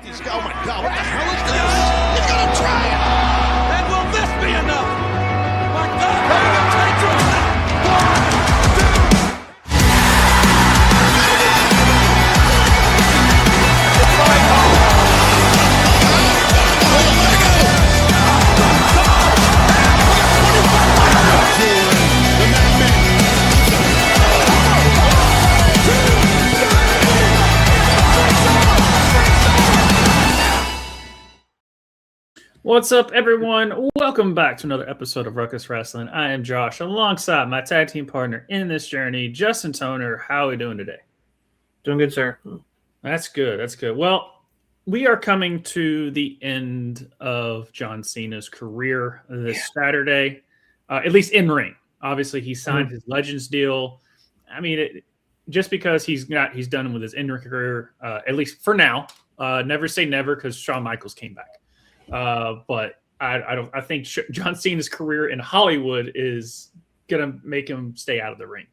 He's oh my God, what the hell is this? He's gonna try it! And will this be enough? My God, take to What's up, everyone? Welcome back to another episode of Ruckus Wrastlin. I am Josh, alongside my tag team partner in this journey, Justin Toner. How are we doing today? Doing good, sir. That's good. That's good. Well, we are coming to the end of John Cena's career this Saturday, at least in ring. Obviously, he signed his Legends deal. I mean, just because he's done with his in-ring career, at least for now. Never say never, because Shawn Michaels came back. But I think John Cena's career in Hollywood is gonna make him stay out of the ring.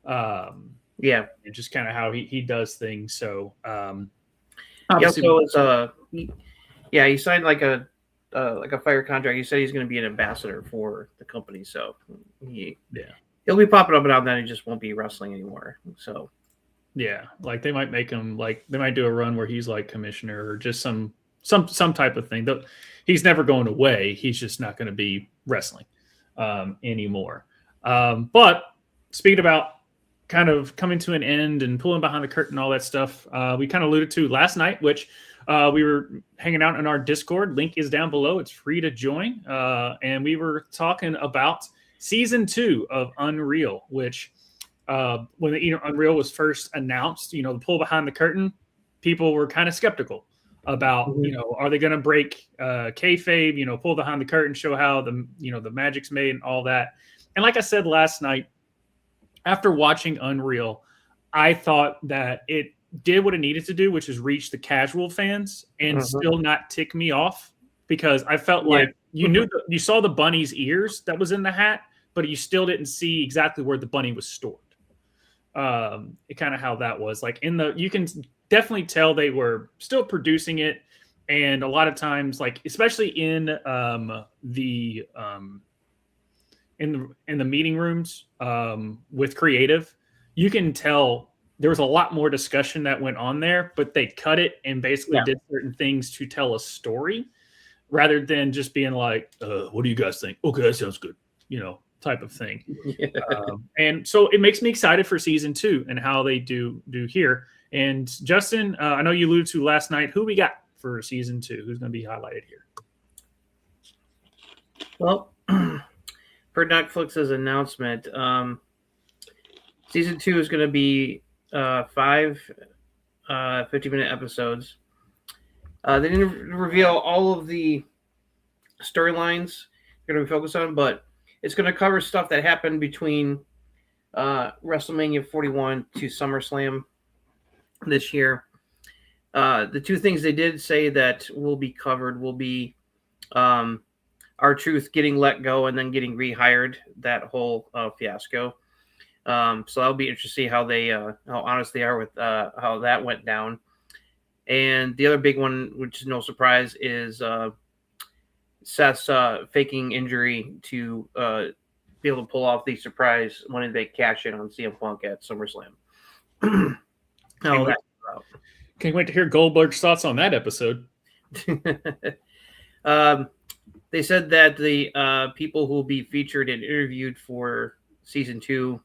And just kind of how he does things. So he signed like a fire contract. He said he's going to be an ambassador for the company. So he'll be popping up and out. Then he just won't be wrestling anymore. So like they might make him they might do a run where he's like commissioner or just some type of thing. He's never going away. He's just not going to be wrestling anymore. But speaking about kind of coming to an end and pulling behind the curtain, all that stuff, we kind of alluded to last night, which we were hanging out in our Discord. Link is down below. It's free to join. And we were talking about season 2 of Unreal, which when the Unreal was first announced, the pull behind the curtain, people were kind of skeptical about, are they going to break kayfabe, pull behind the curtain, show how the magic's made and all that. And like I said last night, after watching Unreal, I thought that it did what it needed to do, which is reach the casual fans and still not tick me off, because I felt like you saw the bunny's ears that was in the hat, but you still didn't see exactly where the bunny was stored. It kind of how that was like you can definitely tell they were still producing it. And a lot of times, like, especially in the meeting rooms with creative, you can tell there was a lot more discussion that went on there, but they cut it and basically did certain things to tell a story rather than just being like, what do you guys think? Okay, that sounds good, type of thing. And so it makes me excited for season 2 and how they do here. And Justin, I know you alluded to last night, who we got for season 2? Who's going to be highlighted here? Well, per Netflix's announcement, season 2 is going to be 5 50-minute episodes. They didn't reveal all of the storylines they're going to be focused on, but it's going to cover stuff that happened between WrestleMania 41 to SummerSlam this year. The two things they did say that will be covered will be R-Truth getting let go and then getting rehired, that whole fiasco. So that'll be interesting to see how honest they are with how that went down. And the other big one, which is no surprise, is Seth's faking injury to be able to pull off the surprise Money in the Bank cash in on CM Punk at SummerSlam. Can't wait to hear Goldberg's thoughts on that episode. They said that the people who will be featured and interviewed for season 2,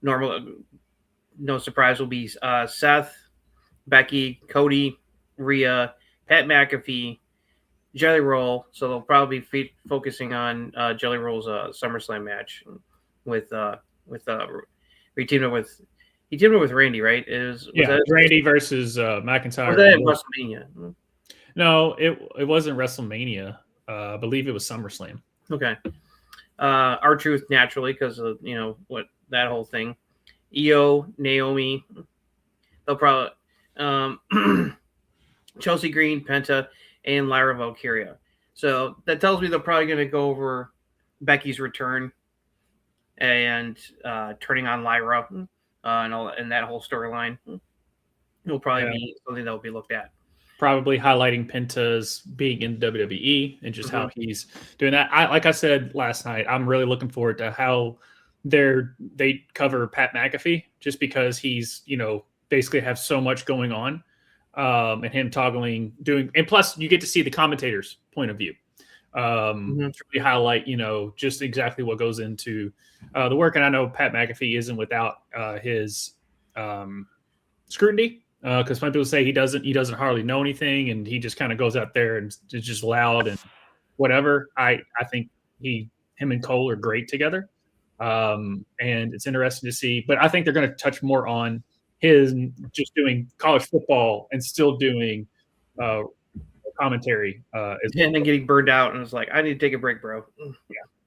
no surprise, will be Seth, Becky, Cody, Rhea, Pat McAfee, Jelly Roll. So they'll probably be focusing on Jelly Roll's SummerSlam match with he teamed up with Randy, right? Was Randy versus McIntyre. Was that at WrestleMania? No, it wasn't WrestleMania. I believe it was SummerSlam. Okay. R-Truth, naturally, because of what that whole thing. Io, Naomi, they'll probably Chelsea Green, Penta, and Lyra Valkyria. So that tells me they're probably going to go over Becky's return and turning on Lyra and that whole storyline. It'll probably be something that will be looked at. probably highlighting Penta's being in WWE and just how he's doing that. Like I said last night, I'm really looking forward to how they cover Pat McAfee, just because he's, basically have so much going on, and him and plus you get to see the commentator's point of view, to really highlight, just exactly what goes into the work. And I know Pat McAfee isn't without his scrutiny, because some people say he doesn't hardly know anything, and he just kind of goes out there and is just loud and whatever. I think him and Cole are great together, and it's interesting to see. But I think they're going to touch more on his just doing college football and still doing commentary, and then getting burned out, and it's like, I need to take a break, bro.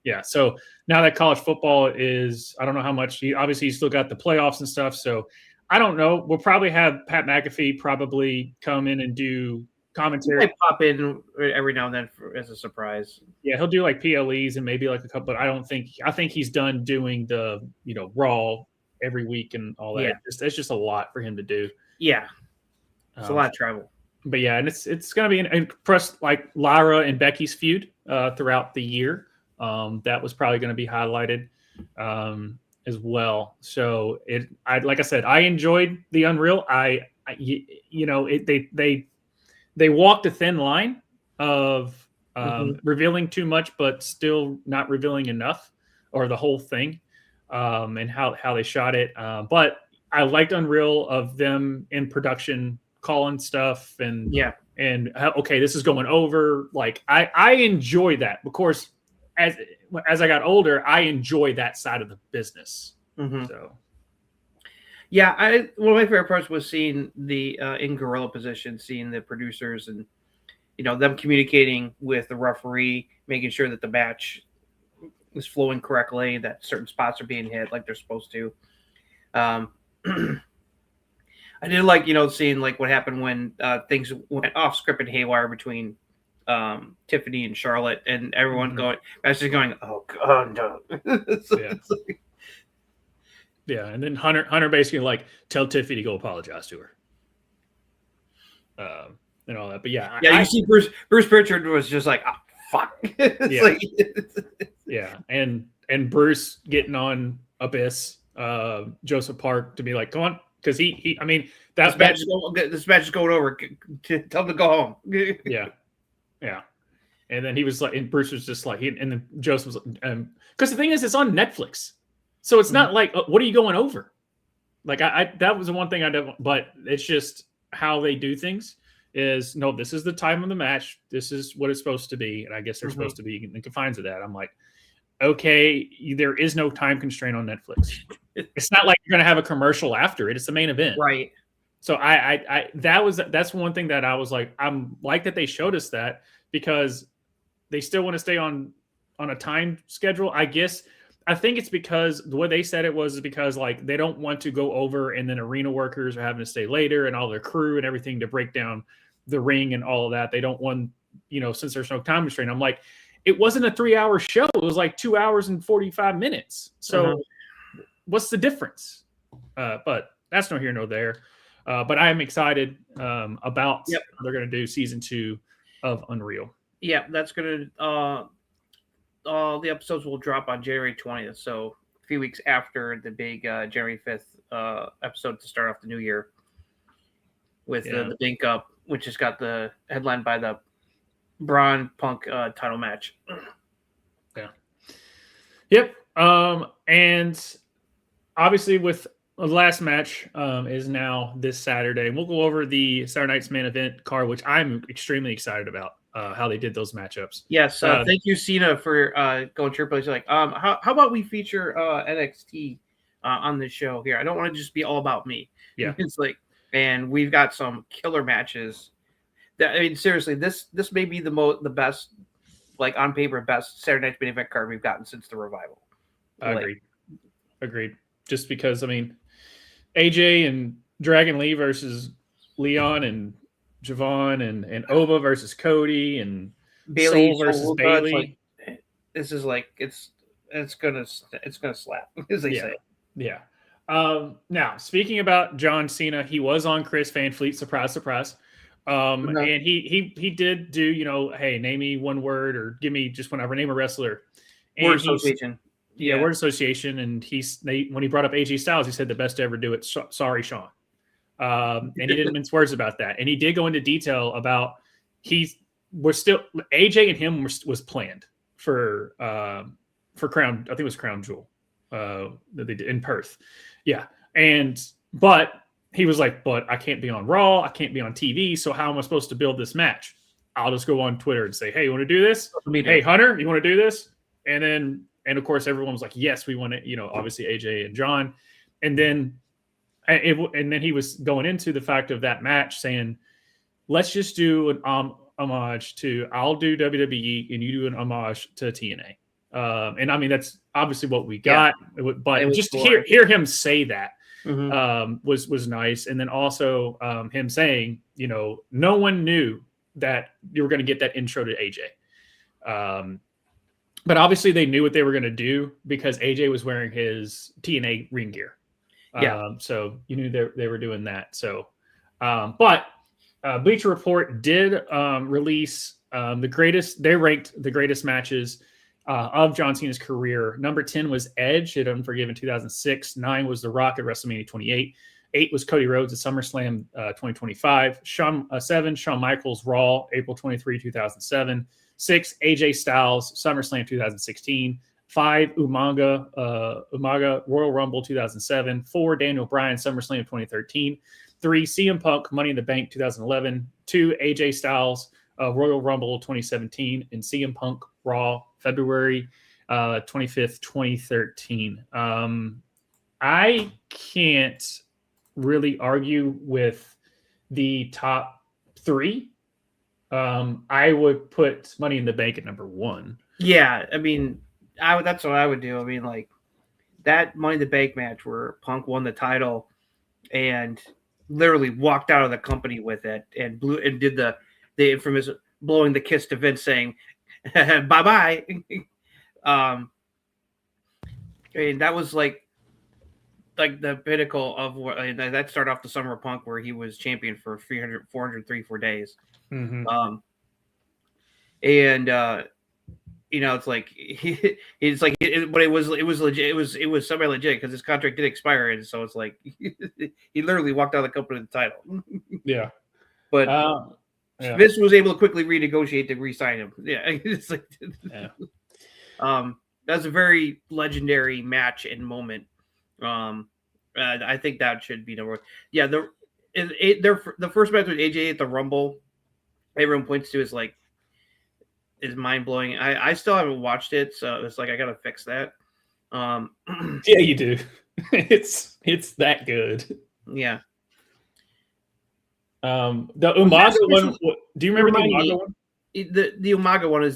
Yeah. So now that college football is, I don't know how much obviously he's still got the playoffs and stuff. So I don't know. We'll probably have Pat McAfee probably come in and do commentary. He pop in every now and then as a surprise. Yeah, he'll do like PLEs and maybe like a couple. But I think he's done doing the Raw every week and all that. Yeah. It's just a lot for him to do. Yeah, it's a lot of travel. But yeah, and it's going to be an press like Lyra and Becky's feud throughout the year. That was probably going to be highlighted as well. So like I said, I enjoyed the Unreal. They walked a thin line of revealing too much, but still not revealing enough, or the whole thing, and how they shot it. But I liked Unreal of them in production calling stuff and okay, this is going over. Like I enjoy that. Of course, as I got older, I enjoy that side of the business. So, yeah, one of my favorite parts was seeing the in gorilla position, seeing the producers and them communicating with the referee, making sure that the match is flowing correctly, that certain spots are being hit like they're supposed to. I did like seeing like what happened when things went off script and haywire between Tiffany and Charlotte, and everyone going, oh god, no. Yeah, and then Hunter basically like tell Tiffany to go apologize to her, and all that. But you see Bruce Pritchard was just like, oh, fuck. And Bruce getting on Abyss, Joseph Park to be like, come on, because he I mean this match is going over. Tell him to go home. Yeah. And then he was like, and Bruce was just like, and then Joseph was, because the thing is, it's on Netflix, so it's not like, what are you going over? Like that was the one thing I don't, but it's just how they do things. Is no, this is the time of the match. This is what it's supposed to be, and I guess they're supposed to be in the confines of that. I'm like, okay, there is no time constraint on Netflix. It's not like you're going to have a commercial after it. It's the main event, right? So that's one thing that I was like, I'm like that they showed us that, because they still want to stay on a time schedule. I think it's because the way they said it was because like they don't want to go over, and then arena workers are having to stay later, and all their crew and everything to break down the ring and all of that. They don't want, since there's no time constraint. I'm like, it wasn't a 3-hour show. It was like 2 hours and 45 minutes. So what's the difference? But that's no here, no there. But I am excited about how they're going to do season 2 of Unreal. Yeah, that's going to all the episodes will drop on January 20th. So a few weeks after the big January 5th episode to start off the new year with the Link Up, which has got the headline by the Braun Punk title match. Yeah. Yep. And obviously with the last match is now this Saturday. We'll go over the Saturday night's main event card, which I'm extremely excited about how they did those matchups. Yes. Thank you, Cena, for going to your place. Like, how about we feature NXT on this show here? I don't want to just be all about me. Yeah. It's like, and we've got some killer matches. I mean, seriously, this may be the best, like on paper, best Saturday night's main event card we've gotten since the revival. Agreed. Just because, I mean, AJ and Dragon Lee versus Leon and Javon and Ova versus Cody and Bailey Soul versus Bailey. This is like it's gonna slap, as they say. Yeah. Now, speaking about John Cena, he was on Chris Van Fleet. Surprise, surprise. And he did do, hey, name me one word or give me just whatever, name a wrestler. Word association. Yeah, word association. And when he brought up AJ Styles, he said the best to ever do it. Sorry, Sean. And he didn't mince words about that. And he did go into detail about AJ and him was planned for Crown. I think it was Crown Jewel that they did in Perth. Yeah. But he was like, but I can't be on Raw. I can't be on TV. So how am I supposed to build this match? I'll just go on Twitter and say, hey, you want to do this? Hey, Hunter, you want to do this? And of course, everyone was like, yes, we want it. Obviously AJ and John. And then he was going into the fact of that match saying, let's just do an homage to, I'll do WWE and you do an homage to TNA. And I mean, that's obviously what we got, but just to hear him say that was nice. And then also him saying, no one knew that you were going to get that intro to AJ. But obviously they knew what they were going to do because AJ was wearing his TNA ring gear. So you knew they were doing that. So, but Bleacher Report did release they ranked the greatest matches of John Cena's career. Number 10 was Edge at Unforgiven 2006. 9 was The Rock at WrestleMania 28. 8 was Cody Rhodes at SummerSlam 2025. 7, Shawn Michaels Raw, April 23, 2007. 6, AJ Styles, SummerSlam 2016. 5, Umaga Royal Rumble 2007. 4, Daniel Bryan, SummerSlam 2013. 3, CM Punk, Money in the Bank 2011. 2, AJ Styles, Royal Rumble 2017. And CM Punk Raw, February 25th, 2013. I can't really argue with the top 3. I would put Money in the Bank at number 1. Yeah, I mean, that's what I would do. I mean, like that Money in the Bank match where Punk won the title and literally walked out of the company with it and did the infamous blowing the kiss to Vince saying bye bye. I mean, that was like the pinnacle of what that started off the Summer of Punk where he was champion for 404 days. Mm-hmm. It's like it's like but it was legit. It was semi legit because his contract did expire, and so it's like he literally walked out of the company with the title. Yeah, but Vince was able to quickly renegotiate to re-sign him. Yeah, it's like that's a very legendary match and moment. I think that should be number 1. Yeah, the first match with AJ at the Rumble, everyone points to is mind blowing. I still haven't watched it, so it's like I gotta fix that. Yeah, you do. It's that good. Yeah. The Umaga one. Do you remember the Umaga one? The Umaga one, was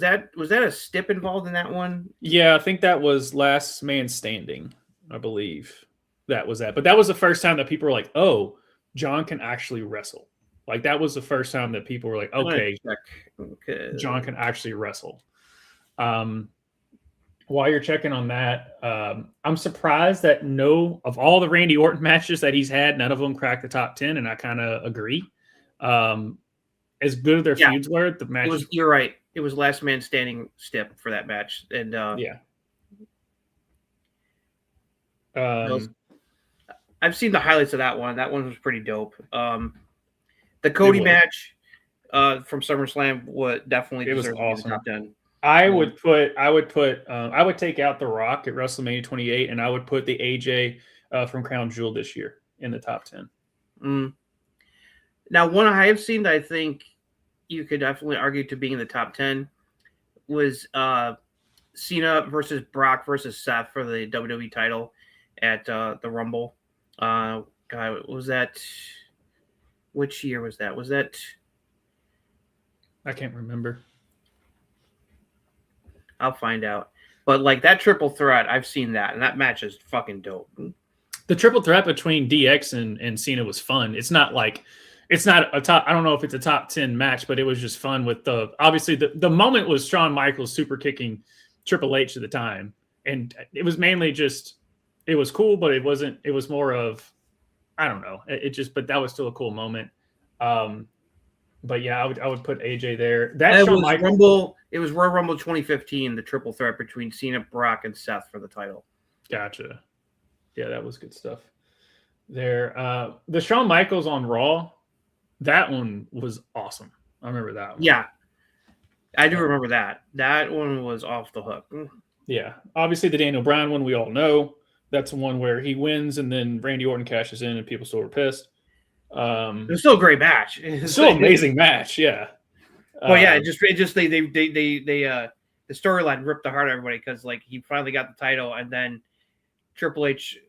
that a stip involved in that one? Yeah, I think that was Last Man Standing. I believe that was that. But that was the first time that people were like, "Oh, John can actually wrestle." Like that was the first time that people were like, "Okay, John can actually wrestle." While you're checking on that, I'm surprised that of all the Randy Orton matches that he's had, none of them cracked the top 10, and I kind of agree. As good as their feuds were, the match. You're right. It was Last Man Standing stip for that match, and I've seen the highlights of that one. That one was pretty dope. The Cody match from SummerSlam definitely deserves to be the top 10. I would take out The Rock at WrestleMania 28, and I would put the AJ from Crown Jewel this year in the top 10. Now, one I have seen that I think you could definitely argue to being in the top 10 was Cena versus Brock versus Seth for the WWE title at the Rumble. God, was that? Which year was that? Was that? I can't remember. I'll find out. But like that triple threat, I've seen that, and that match is fucking dope. The triple threat between DX and Cena was fun. It's not a top. I don't know if it's a top 10 match, but it was just fun with obviously the moment was Shawn Michaels super kicking Triple H at the time. And it was mainly just, it was cool, but it wasn't, it was more of, I don't know. But that was still a cool moment. But yeah, I would put AJ there. That It Shawn was Michaels. Rumble. It was Royal Rumble 2015, the triple threat between Cena, Brock, and Seth for the title. Gotcha. Yeah, that was good stuff. There, the Shawn Michaels on Raw, that one was awesome. I remember that one. Yeah, I do remember that. That one was off the hook. Yeah, obviously the Daniel Bryan one we all know. That's the one where he wins and then Randy Orton cashes in and people still were pissed. It was still a great match. Still amazing match, yeah. Well, yeah, they the storyline ripped the heart of everybody because like he finally got the title and then Triple H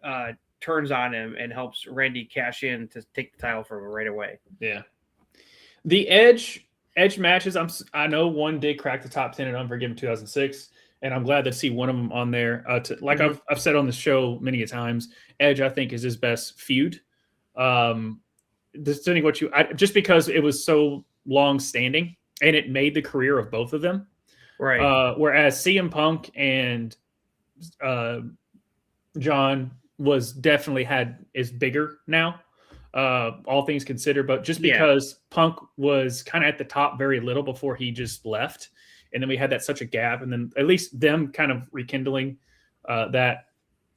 turns on him and helps Randy cash in to take the title from him right away. Yeah. The Edge matches, I know one did crack the top 10 in Unforgiven 2006, and I'm glad to see one of them on there. I've said on the show many a times, Edge I think is his best feud. Just because it was so long standing and it made the career of both of them. Right. Whereas CM Punk and John is bigger now, all things considered, but just because Punk was kind of at the top very little before he just left. And then we had such a gap, and then at least them kind of rekindling that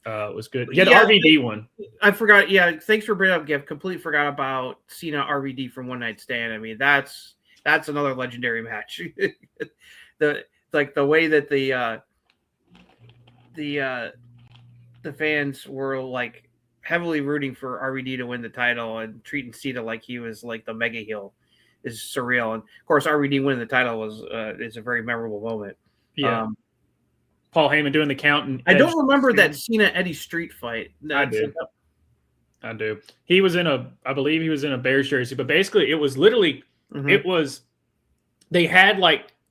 was good. Yeah, the RVD one. I forgot. Yeah, thanks for bringing up Gift. Completely forgot about Cena RVD from One Night Stand. I mean, that's another legendary match. the way that the fans were like heavily rooting for RVD to win the title and treating Cena like he was like the mega heel is surreal. And of course, RVD winning the title is a very memorable moment. Yeah. Paul Heyman doing the count. And I don't remember that Cena Eddie Street fight. I do. He was I believe he was in a Bears jersey, but basically it was literally, they had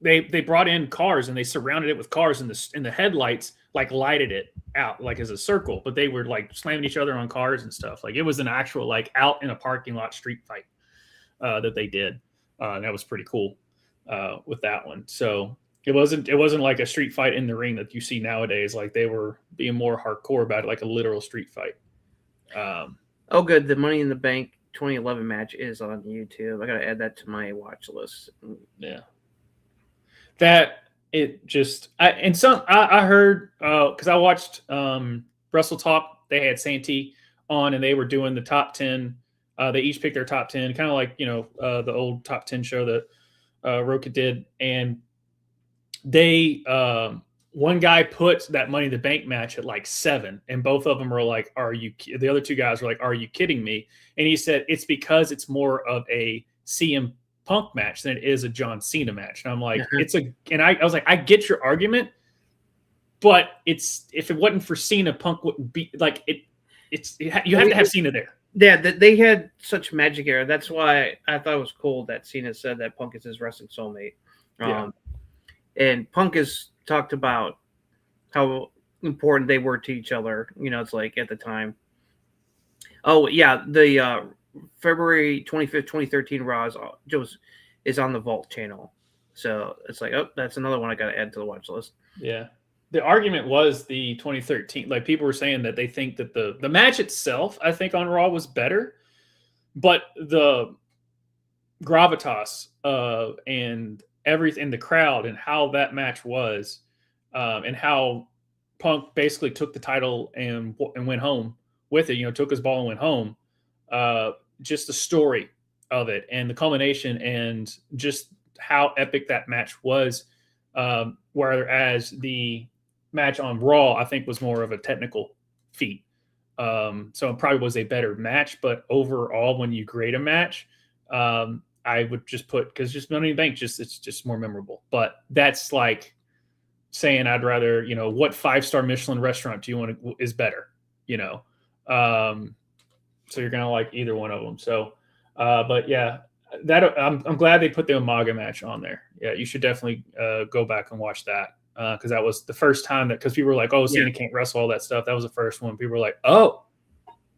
they brought in cars and they surrounded it with cars and the headlights like lighted it out like as a circle, but they were like slamming each other on cars and stuff. Like it was an actual like out in a parking lot street fight that they did. And that was pretty cool with that one. So it wasn't like a street fight in the ring that you see nowadays. Like they were being more hardcore about it, like a literal street fight. Oh, good. The Money in the Bank 2011 match is on YouTube. I got to add that to my watch list. Yeah. That it just, I heard, because I watched Wrestle Talk, they had Santee on and they were doing the top 10. They each picked their top 10, kind of like, the old top 10 show that Roka did. And they, one guy put that Money in the Bank match at like 7, and both of them were like, the other two guys were like, are you kidding me? And he said, it's because it's more of a CM Punk match than it is a John Cena match. And I'm like, I was like, I get your argument, but if it wasn't for Cena, Punk wouldn't be like it. You have to have Cena there. Yeah, they had such magic era. That's why I thought it was cool that Cena said that Punk is his wrestling soulmate. And Punk has talked about how important they were to each other. It's like at the time. Oh yeah, the February 25th, 2013 Raw is on the Vault channel. So it's like, oh, that's another one I got to add to the watch list. Yeah. The argument was the 2013, like people were saying that they think that the match itself, I think on Raw was better, but the gravitas and everything, the crowd and how that match was, and how Punk basically took the title and went home with it, took his ball and went home. Just the story of it and the culmination and just how epic that match was. Whereas the match on Raw, I think, was more of a technical feat. So it probably was a better match, but overall, when you grade a match, I would just put, because just Money in the Bank, it's just more memorable. But that's like saying I'd rather, what 5-star Michelin restaurant do you want is better, so you're gonna like either one of them. So, but yeah, that I'm glad they put the Umaga match on there. Yeah, you should definitely go back and watch that because that was the first time because people were like, "Oh, Cena can't wrestle," all that stuff. That was the first one. People were like, "Oh,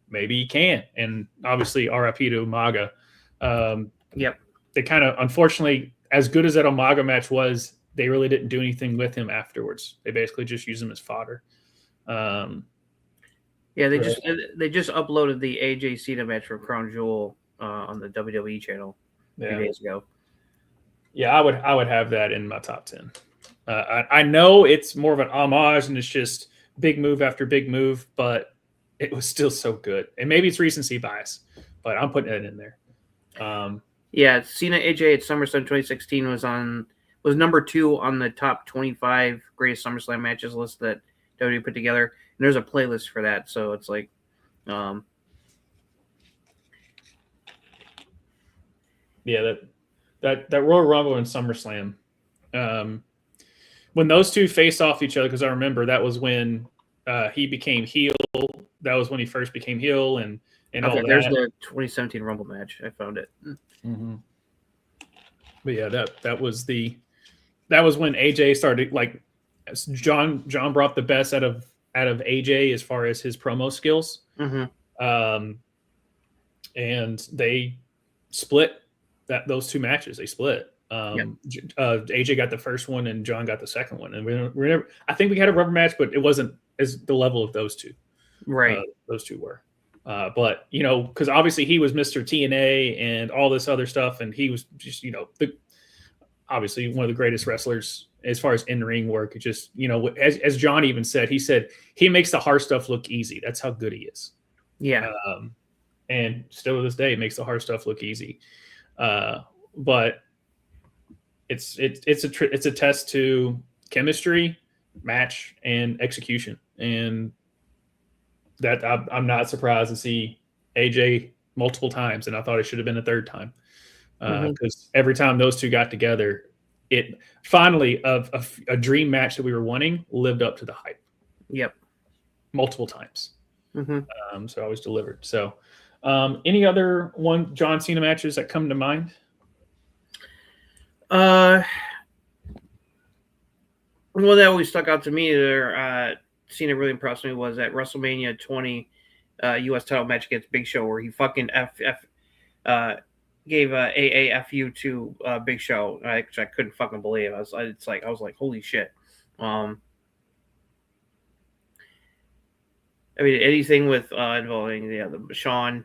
maybe he can." And obviously, RIP to Umaga. They kind of, unfortunately, as good as that Umaga match was, they really didn't do anything with him afterwards. They basically just used him as fodder. They just uploaded the AJ Cena match from Crown Jewel on the WWE channel a few days ago. Yeah, I would have that in my top 10. I know it's more of an homage and it's just big move after big move, but it was still so good. And maybe it's recency bias, but I'm putting it in there. Yeah, Cena AJ at SummerSlam 2016 was number 2 on the top 25 greatest SummerSlam matches list that WWE put together. And there's a playlist for that, so it's like, yeah, that Royal Rumble and SummerSlam. When those two faced off each other, because I remember that was when he became heel. That was when he first became heel, and all that. There's the 2017 Rumble match. I found it. Mm-hmm. But yeah, that was when AJ started, like, John brought the best out of AJ as far as his promo skills. Mm-hmm. And they split those two matches. They split. AJ got the first one and John got the second one. And we never, I think we had a rubber match, but it wasn't as the level of those two. Right. Those two were. But, because obviously he was Mr. TNA and all this other stuff. And he was just, obviously one of the greatest wrestlers as far as in-ring work. It just, as John even said, he makes the hard stuff look easy. That's how good he is. Yeah. And still to this day, it makes the hard stuff look easy. But it's a test to chemistry, match, and execution. And that I'm not surprised to see AJ multiple times, and I thought it should have been a third time because every time those two got together, it finally a dream match that we were wanting lived up to the hype. Yep, multiple times. Mm-hmm. So I was delivered. So, any other John Cena matches that come to mind? Well, that always stuck out to me there. Cena really impressed me was at WrestleMania 20 U.S. title match against Big Show, where he fucking gave AAFU to Big Show, which I couldn't fucking believe. I was like, holy shit. I mean, anything with involving the Sean.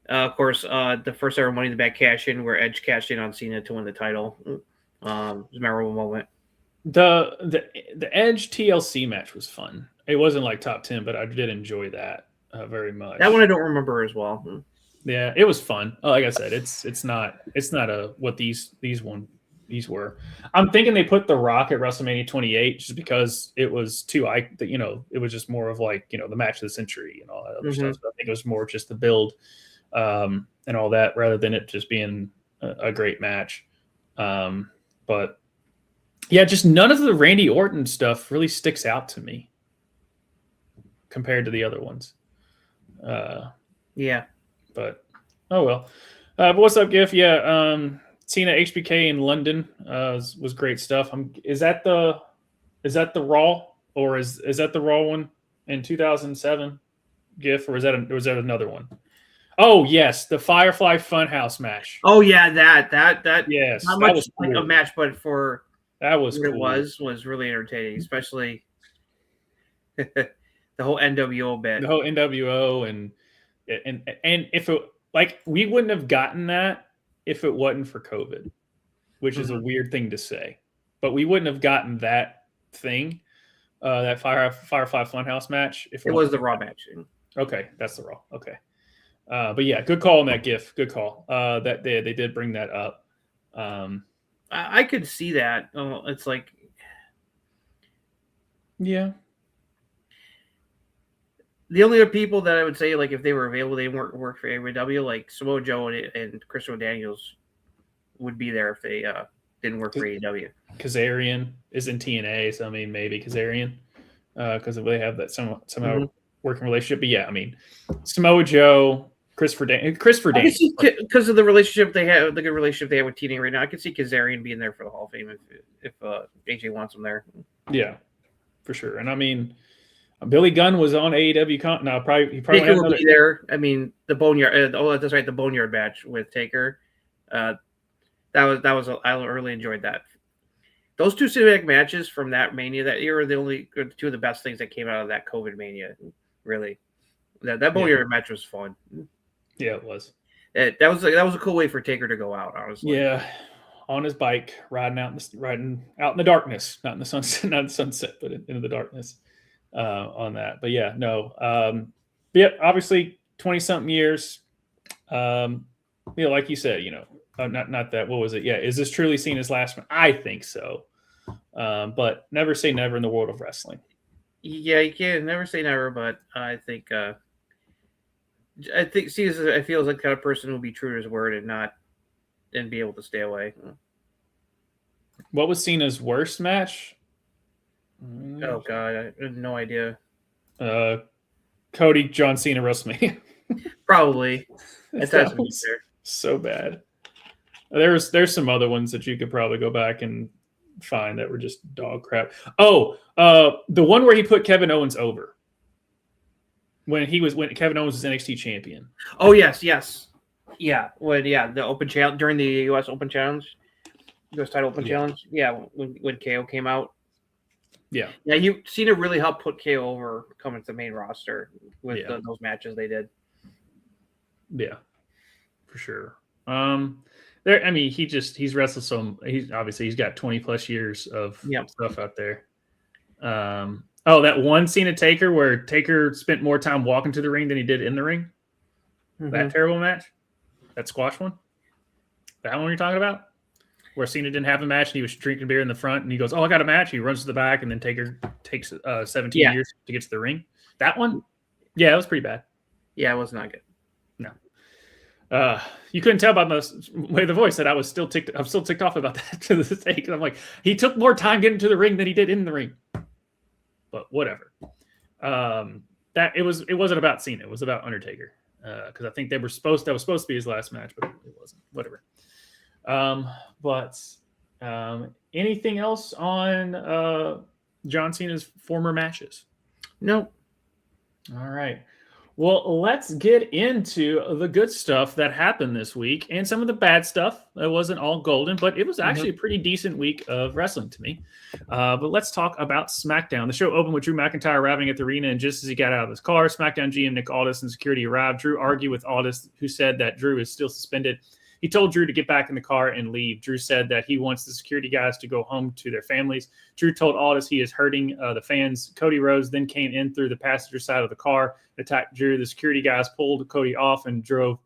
Of course, the first ever Money in the Bank cash in, where Edge cashed in on Cena to win the title. It was a memorable moment. The Edge TLC match was fun. It wasn't like top 10, but I did enjoy that very much. That one I don't remember as well. Yeah, it was fun. Like I said, it's not what these were. I'm thinking they put The Rock at WrestleMania 28 just because it was it was just more of like, the match of the century and all that other stuff. So I think it was more just the build and all that rather than it just being a great match. But yeah, just none of the Randy Orton stuff really sticks out to me compared to the other ones. Yeah. But, oh well. But what's up, Giff? Yeah, Cena HBK in London was great stuff. Is that the Raw, or is that the Raw one in 2007, Giff, or was that another one? Oh yes, the Firefly Funhouse match. Oh yeah, that yes, not much was like cool. a match, but for that was what cool. it was really entertaining, especially the whole NWO bit. The whole NWO and if it, like, we wouldn't have gotten that if it wasn't for COVID, which is a weird thing to say, but we wouldn't have gotten that thing, that Firefly Funhouse match if it was the Raw match. Okay, that's the Raw. Okay. But yeah, good call on that, GIF. Good call. That they did bring that up. I could see that. It's like, yeah. The only other people that I would say, like, if they were available, they work for AEW, like Samoa Joe and Christopher Daniels would be there if they didn't work for AEW. Kazarian is in TNA, so I mean maybe Kazarian because they have that somehow working relationship. But yeah, I mean Samoa Joe. Christopher Daniels. Because of the relationship they have, the good relationship they have with TNA right now, I could see Kazarian being there for the Hall of Fame if AJ wants him there. Yeah, for sure. And I mean, Billy Gunn was on AEW. He probably Taker will be there. I mean, the Boneyard. That's right, the Boneyard match with Taker. I really enjoyed that. Those two cinematic matches from that Mania that year are two of the best things that came out of that COVID Mania. Really, that Boneyard match was fun. Yeah, it was. that was a cool way for Taker to go out, honestly. Yeah, on his bike, riding out in the darkness, not in the sunset, not in the sunset, but into the darkness on that. But yeah, no. Yeah, obviously 20-something years. Like you said, not that. What was it? Yeah, is this truly seen as last one? I think so. But never say never in the world of wrestling. Yeah, you can't never say never, but I think Cena, I feel, is the kind of person who will be true to his word and be able to stay away. What was Cena's worst match? Oh God, I have no idea. Cody, John Cena, WrestleMania. Probably. That was so bad. There's some other ones that you could probably go back and find that were just dog crap. Oh, the one where he put Kevin Owens over when Kevin Owens was NXT champion. Oh yes, yeah. The Open Challenge during the U.S. Open Challenge, U.S. Title Open Challenge. Yeah, when KO came out. Yeah. Cena really helped put KO over coming to the main roster with those matches they did. Yeah, for sure. He's wrestled he's got 20 plus years of stuff out there. That one Cena Taker where Taker spent more time walking to the ring than he did in the ring. Mm-hmm. That terrible match, that squash one, that one you're talking about, where Cena didn't have a match and he was drinking beer in the front and he goes, "Oh, I got a match." He runs to the back and then Taker takes 17 years to get to the ring. That one, it was pretty bad. Yeah, it was not good. No. You couldn't tell by the way the voice that I'm still ticked off about that to this day. I'm like, he took more time getting to the ring than he did in the ring. But whatever. It wasn't about Cena. It was about Undertaker. Because I think that was supposed to be his last match, but it wasn't. Whatever. But anything else on John Cena's former matches? Nope. All right. Well, let's get into the good stuff that happened this week and some of the bad stuff. It wasn't all golden, but it was actually a pretty decent week of wrestling to me. But let's talk about SmackDown. The show opened with Drew McIntyre arriving at the arena, and just as he got out of his car, SmackDown GM Nick Aldis and security arrived. Drew argued with Aldis, who said that Drew is still suspended. He told Drew to get back in the car and leave. Drew said that he wants the security guys to go home to their families. Drew told Aldis he is hurting the fans. Cody Rhodes then came in through the passenger side of the car, attacked Drew. The security guys pulled Cody off and Drew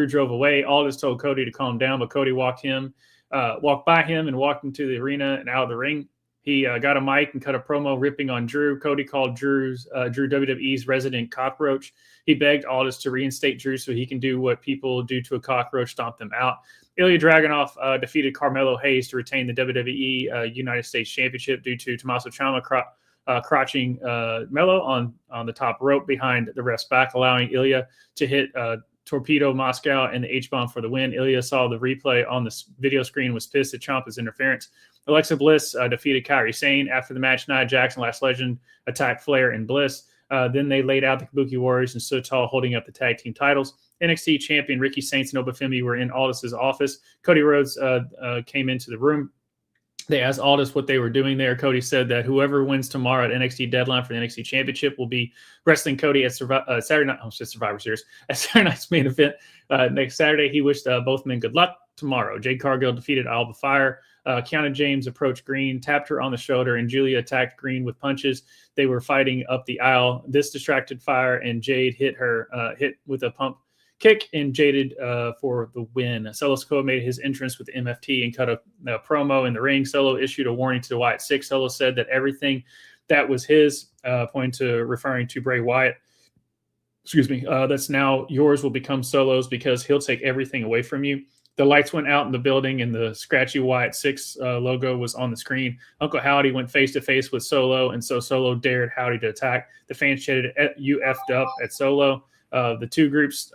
drove away. Aldis told Cody to calm down, but Cody walked by him and walked into the arena and out of the ring. He got a mic and cut a promo ripping on Drew. Cody called Drew WWE's resident cockroach. He begged Aldis to reinstate Drew so he can do what people do to a cockroach, stomp them out. Ilya Dragunov defeated Carmelo Hayes to retain the WWE United States Championship due to Tommaso Ciampa crotching Melo on the top rope behind the ref's back, allowing Ilya to hit Torpedo Moscow and the H-bomb for the win. Ilya saw the replay on the video screen, was pissed at Ciampa's interference. Alexa Bliss defeated Kairi Sane. After the match, Nia Jackson, Last Legend, attacked Flair and Bliss. Then they laid out the Kabuki Warriors and stood tall, holding up the tag team titles. NXT champion Ricky Saints and Obafemi were in Aldis' office. Cody Rhodes came into the room. They asked Aldis what they were doing there. Cody said that whoever wins tomorrow at NXT Deadline for the NXT Championship will be wrestling Cody at Saturday night. Survivor Series at Saturday night's main event next Saturday. He wished both men good luck tomorrow. Jade Cargill defeated Alba Fire. Kiana James approached Green, tapped her on the shoulder, and Julia attacked Green with punches. They were fighting up the aisle. This distracted Fire, and Jade hit with a pump kick and Jaded for the win. Solo Sikoa made his entrance with MFT and cut a promo in the ring. Solo issued a warning to the Wyatt Six. Solo said that everything that was his, referring to Bray Wyatt, that's now yours will become Solo's because he'll take everything away from you. The lights went out in the building and the scratchy Wyatt Six logo was on the screen. Uncle Howdy went face-to-face with Solo, and so Solo dared Howdy to attack. The fans chanted, "You effed up" at Solo. The two groups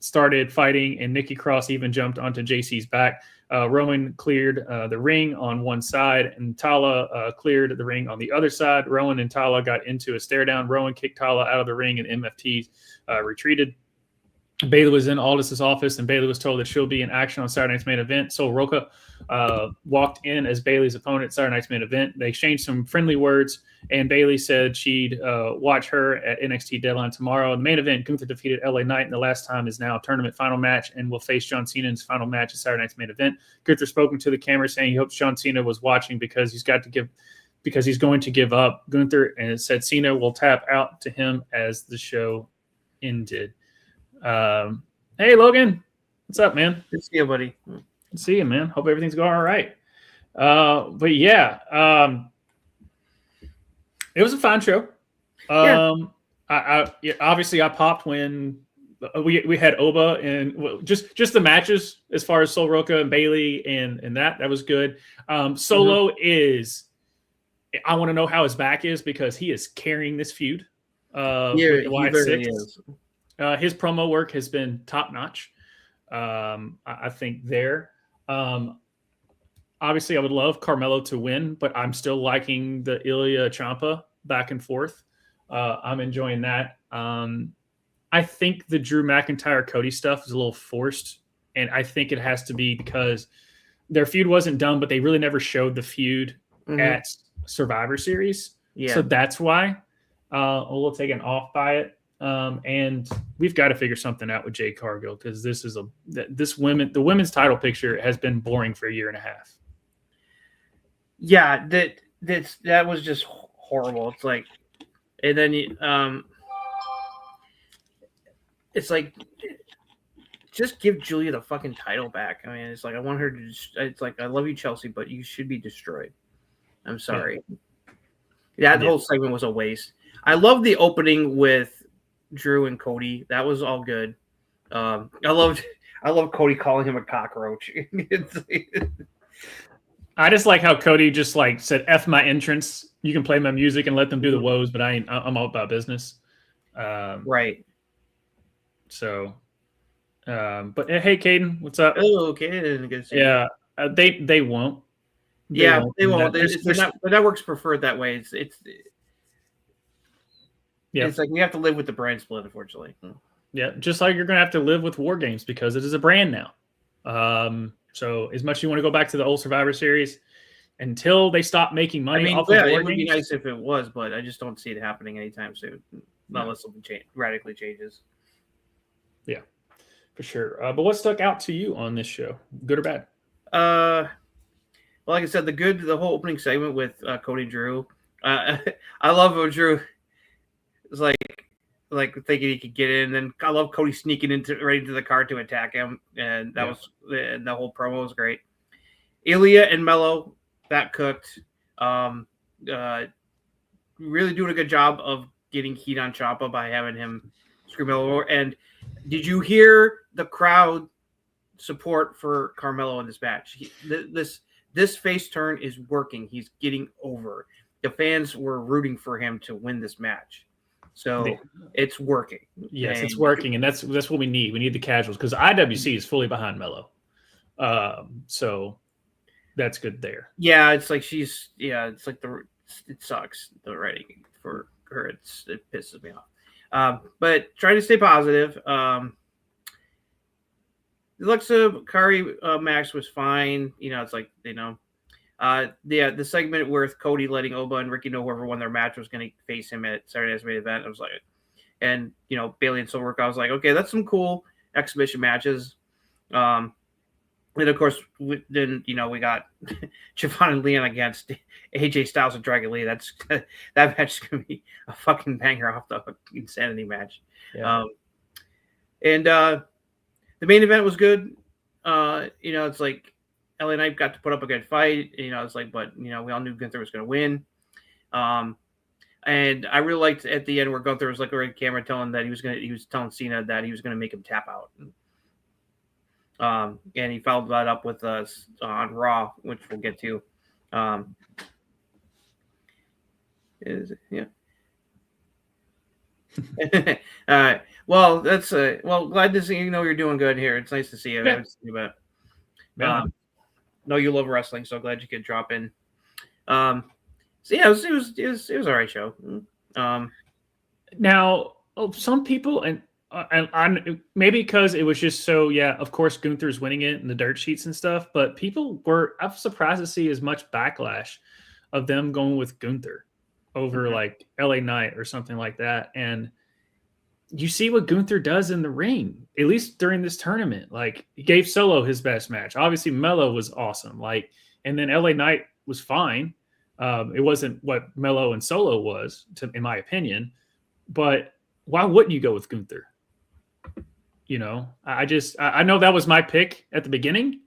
started fighting, and Nikki Cross even jumped onto JC's back. Rowan cleared the ring on one side, and Tala cleared the ring on the other side. Rowan and Tala got into a stare down. Rowan kicked Tala out of the ring, and MFT retreated. Bayley was in Aldis's office, and Bayley was told that she'll be in action on Saturday night's main event. So Roca walked in as Bayley's opponent at Saturday night's main event. They exchanged some friendly words, and Bayley said she'd watch her at NXT Deadline tomorrow. In the main event, Gunther defeated LA Knight, and the last time is now a tournament final match, and will face John Cena in his final match at Saturday night's main event. Gunther spoken to the camera saying he hopes John Cena was watching because he's going to give up. Gunther and it said Cena will tap out to him as the show ended. Hey Logan, what's up, man? Good to see you, buddy. Good to see you, man. Hope everything's going all right. But yeah, it was a fun show. I obviously I popped when we had Oba and just the matches as far as Sol Roca and Bayley and that was good. Solo is, I want to know how his back is because he is carrying this feud. Yeah, he really is. His promo work has been top notch. I think there. Obviously, I would love Carmelo to win, but I'm still liking the Ilya Ciampa back and forth. I'm enjoying that. I think the Drew McIntyre Cody stuff is a little forced, and I think it has to be because their feud wasn't done, but they really never showed the feud at Survivor Series. Yeah. So that's why a little taken off by it. And we've got to figure something out with Jade Cargill because the women's title picture has been boring for a year and a half. Yeah, that was just horrible. It's like, and then it's like, just give Julia the fucking title back. I mean, it's like I want her to. It's like I love you, Chelsea, but you should be destroyed. I'm sorry. Yeah. That whole segment was a waste. I love the opening with Drew and Cody. That was all good. I love Cody calling him a cockroach. I just like how Cody just like said, "F my entrance. You can play my music and let them do the woes, but I'm all about business." Right. So, but hey, Caden, what's up? Oh, Caden, good to see you. They won't. They won't. The networks prefer it that way. It's like we have to live with the brand split, unfortunately. Yeah, just like you're going to have to live with War Games because it is a brand now. So as much as you want to go back to the old Survivor Series, until they stop making money off of War it would Games, be nice if it was, but I just don't see it happening anytime soon, unless something radically changes. Yeah, for sure. But what stuck out to you on this show, good or bad? Well, like I said, the whole opening segment with Cody and Drew. I love how Drew was like thinking he could get in. And then I love Cody sneaking right into the car to attack him, and the whole promo was great. Ilya and Mello, that cooked. Really doing a good job of getting heat on Ciampa by having him scream over. And did you hear the crowd support for Carmelo in this match? This face turn is working. He's getting over. The fans were rooting for him to win this match. So it's working. Yes, it's working, and that's what we need. We need the casuals because IWC is fully behind Mello. So that's good there. Yeah, it's like it's like it sucks the writing for her. It pisses me off. But trying to stay positive. Alexa Kari Max was fine. It's like the segment with Cody letting Oba and Ricky know whoever won their match was going to face him at Saturday Night's main event. I was like, and Bayley and Silver, I was like, okay, that's some cool exhibition matches. And of course, then we got Javon and Leon against AJ Styles and Dragon Lee. That match is going to be a fucking banger off the insanity match. Yeah. And the main event was good. It's like LA Knight got to put up a good fight. It's like, but we all knew Gunther was going to win. And I really liked at the end where Gunther was like right at camera telling that he was telling Cena that he was going to make him tap out. And he followed that up with us on Raw, which we'll get to. All right. Well, that's glad to see you're doing good here. It's nice to see you. Yeah. Know you love wrestling, so glad you could drop in. So yeah, it was all right show. Now, some people, and and maybe because it was just so, of course, Gunther's winning it in the dirt sheets and stuff, but I'm surprised to see as much backlash of them going with Gunther over like LA Knight or something like that. And you see what Gunther does in the ring, at least during this tournament. Like, he gave Solo his best match. Obviously, Melo was awesome. Like, and then LA Knight was fine. It wasn't what Melo and Solo was, in my opinion. But why wouldn't you go with Gunther? You know, I know that was my pick at the beginning.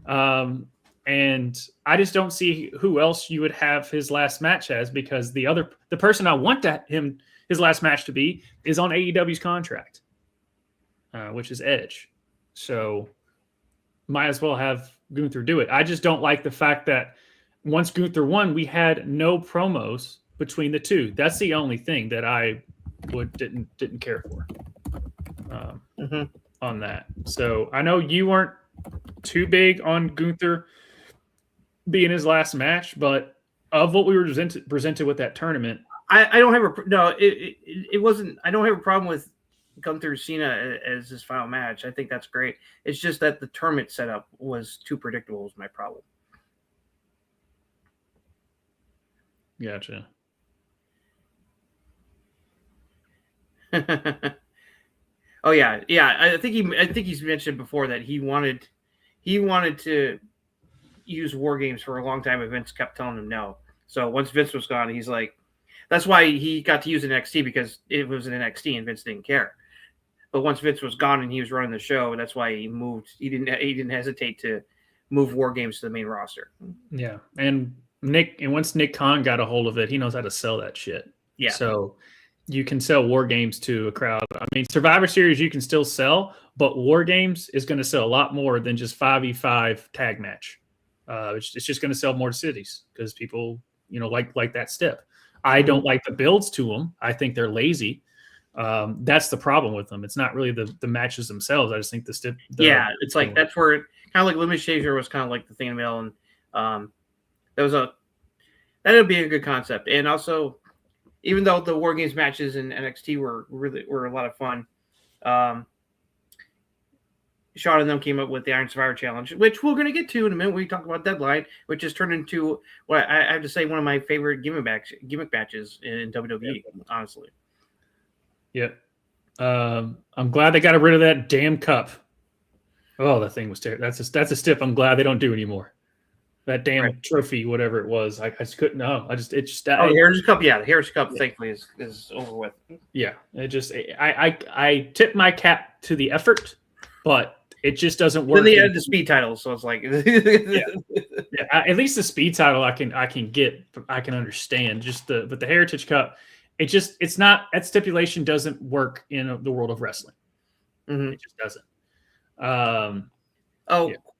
And I just don't see who else you would have his last match as, because the person I want his last match to be is on AEW's contract, which is Edge. So might as well have Gunther do it. I just don't like the fact that once Gunther won, we had no promos between the two. That's the only thing that I didn't care for on that. So I know you weren't too big on Gunther being his last match, but of what we were presented with that tournament, I don't have it wasn't. I don't have a problem with Gunther Cena as his final match. I think that's great. It's just that the tournament setup was too predictable. Was my problem. Gotcha. Oh yeah. I think he's mentioned before that he wanted to use War Games for a long time, and Vince kept telling him no. So once Vince was gone, he's like, that's why he got to use NXT, because it was an NXT and Vince didn't care. But once Vince was gone and he was running the show, that's why he moved. He didn't hesitate to move War Games to the main roster. Yeah, and once Nick Khan got a hold of it, he knows how to sell that shit. Yeah. So you can sell War Games to a crowd. I mean, Survivor Series you can still sell, but War Games is going to sell a lot more than just 5v5 tag match. It's just going to sell more to cities because people, like that step. I don't like the builds to them. I think they're lazy. That's the problem with them. It's not really the matches themselves. I just think it's like that's where kind of like Limit Shaver was kind of like the thing in the middle, and that would be a good concept. And also, even though the War Games matches in NXT were a lot of fun, Sean and them came up with the Iron Survivor Challenge, which we're going to get to in a minute when we talk about Deadline, which has turned into what I have to say one of my favorite gimmick matches in WWE, honestly. Yep. I'm glad they got rid of that damn cup. Oh, that thing was terrible. That's a stip I'm glad they don't do anymore. That damn trophy, whatever it was. I just couldn't know. The Heritage Cup, the Heritage Cup, thankfully, is over with. Yeah. I tip my cap to the effort, but it just doesn't work. Then they added the speed title, so it's like at least the speed title I can understand. But the Heritage Cup, it's not, that stipulation doesn't work in the world of wrestling. Mm-hmm. It just doesn't.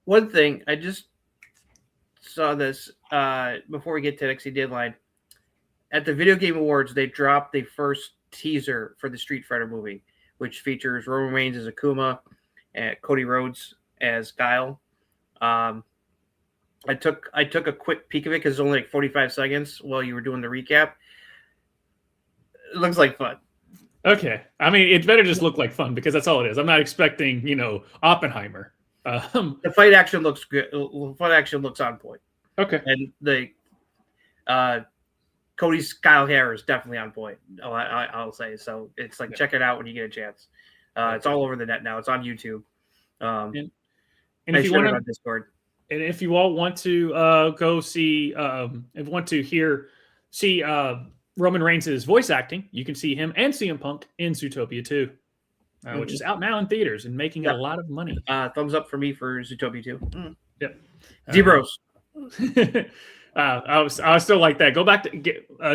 One thing I just saw this before we get to NXT Deadline. At the Video Game Awards, they dropped the first teaser for the Street Fighter movie, which features Roman Reigns as Akuma and Cody Rhodes as Guile. I took a quick peek of it because it's only like 45 seconds while you were doing the recap. It looks like fun. Okay. I mean, it better just look like fun because that's all it is. I'm not expecting, Oppenheimer. The fight action looks good. The fight action looks on point. Okay. And the Cody's Guile hair is definitely on point. I'll say. So it's like, check it out when you get a chance. It's all over the net now. It's on YouTube. And if you want to, on Discord. And if you all want to go see, see Roman Reigns' voice acting, you can see him and CM Punk in Zootopia 2, which is out now in theaters and making a lot of money. Thumbs up for me for Zootopia 2. Yep. Zebros. I still like that. Go back to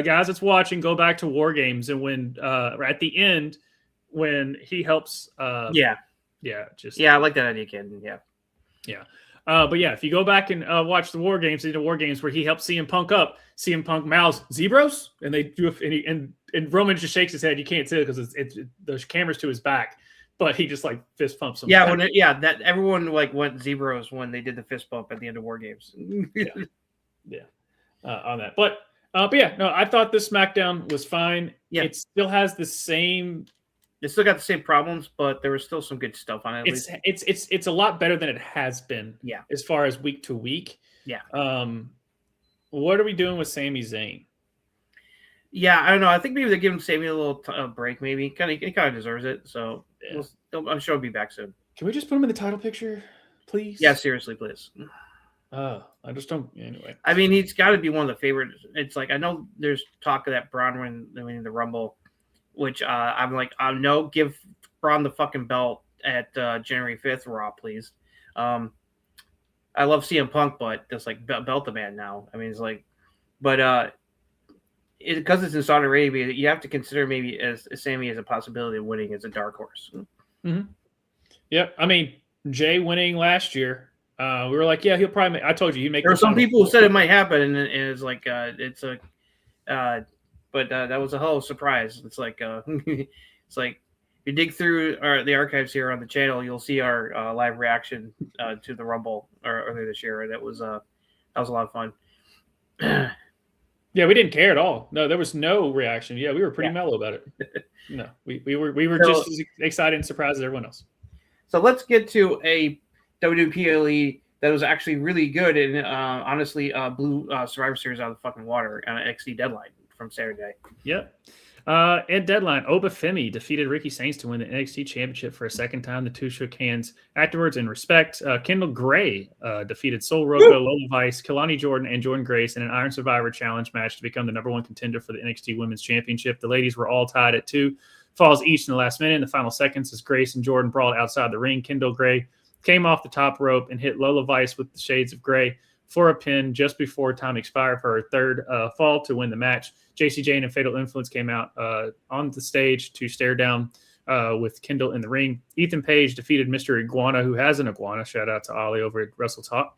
guys that's watching. Go back to War Games, and when at the end when he helps. I like that idea, Ken. Yeah. But yeah, if you go back and watch the War Games where he helps CM Punk up, CM Punk mouths Zebros, and they do and Roman just shakes his head. You can't see it because it's the camera's to his back, but he just like fist pumps him. Yeah, that everyone like went Zebros when they did the fist bump at the end of War Games. On that, but yeah, no, I thought this SmackDown was fine. Yeah. It still has the same It still got the same problems, but there was still some good stuff on it. It's a lot better than it has been. Yeah. As far as week to week. Yeah. What are we doing with Sami Zayn? Yeah, I don't know. I think maybe they're giving Sami a little break. Maybe he kind of deserves it. So I'm sure he'll be back soon. Can we just put him in the title picture, please? Yeah, seriously, please. I just don't. Anyway, I mean, he's got to be one of the favorites. It's like I know there's talk of that Braun winning the Rumble, which I'm like, no, give Braun the fucking belt at January 5th Raw, please. I love CM Punk, but just like belt the man now. I mean, it's like, but because it's in Saudi Arabia, you have to consider maybe as Sami as a possibility of winning as a dark horse. Mm-hmm. Yeah, I mean, Jay winning last year, we were like, yeah, he'll probably. I told you, he'd make. There were some people who said it might happen, and it's like but that was a hell of a surprise. It's like it's like if you dig through the archives here on the channel, you'll see our live reaction to the Rumble earlier this year, and that was a lot of fun. Yeah, we didn't care at all. No, there was no reaction. Yeah, we were pretty mellow about it. No, we were just as excited and surprised as everyone else. So let's get to a WWE that was actually really good and honestly blew Survivor Series out of the fucking water on NXT Deadline from Saturday. Yep. At Deadline, Obafemi defeated Ricky Saints to win the NXT Championship for a second time. The two shook hands afterwards in respect. Kendall Gray defeated Sol Rocco, Lola Vice, Kalani Jordan, and Jordan Grace in an Iron Survivor Challenge match to become the #1 contender for the NXT Women's Championship. The ladies were all tied at 2 falls each in the last minute. In the final seconds, as Grace and Jordan brawled outside the ring, Kendall Gray came off the top rope and hit Lola Vice with the shades of gray for a pin just before time expired for her third fall to win the match. JC Jane and Fatal Influence came out on the stage to stare down with Kendall in the ring. Ethan Page defeated Mr. Iguana, who has an iguana. Shout out to Ollie over at Wrestle Talk,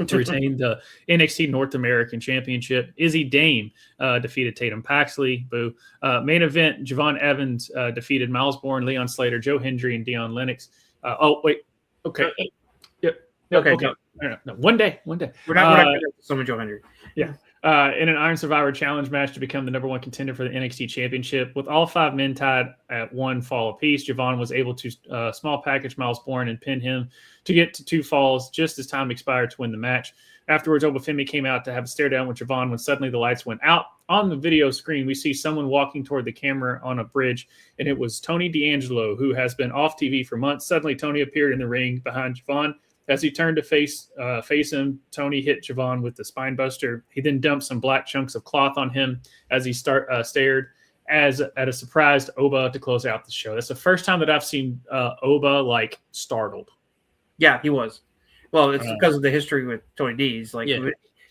to retain the NXT North American Championship. Izzy Dame defeated Tatum Paxley. Boo. Main event, Javon Evans defeated Miles Bourne, Leon Slater, Joe Hendry, and Dion Lennox. Okay. Yep. Okay. No. One day. We're not going to summon Joe Hendry. Yeah. In an Iron Survivor Challenge match to become the #1 contender for the NXT Championship. With all 5 men tied at 1 fall apiece, Javon was able to small package Miles Bourne and pin him to get to 2 falls just as time expired to win the match. Afterwards, Obafemi came out to have a stare down with Javon when suddenly the lights went out. On the video screen, we see someone walking toward the camera on a bridge, and it was Tony D'Angelo, who has been off TV for months. Suddenly, Tony appeared in the ring behind Javon. As he turned to face him, Tony hit Javon with the spine buster. He then dumped some black chunks of cloth on him as he stared at a surprised Oba to close out the show. That's the first time that I've seen Oba like startled. Yeah, he was. Well, it's because of the history with Tony D. He's like,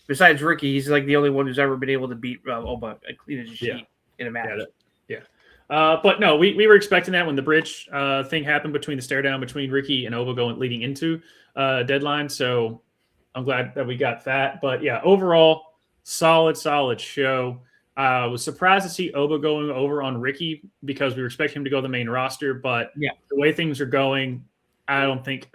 besides Ricky, he's like the only one who's ever been able to beat Oba clean as a sheet in a match. But no, we were expecting that when the bridge thing happened between the stare down between Ricky and Oba leading into Deadline. So I'm glad that we got that. But yeah, overall, solid show. Was surprised to see Oba going over on Ricky because we were expecting him to go to the main roster. But the way things are going, I don't think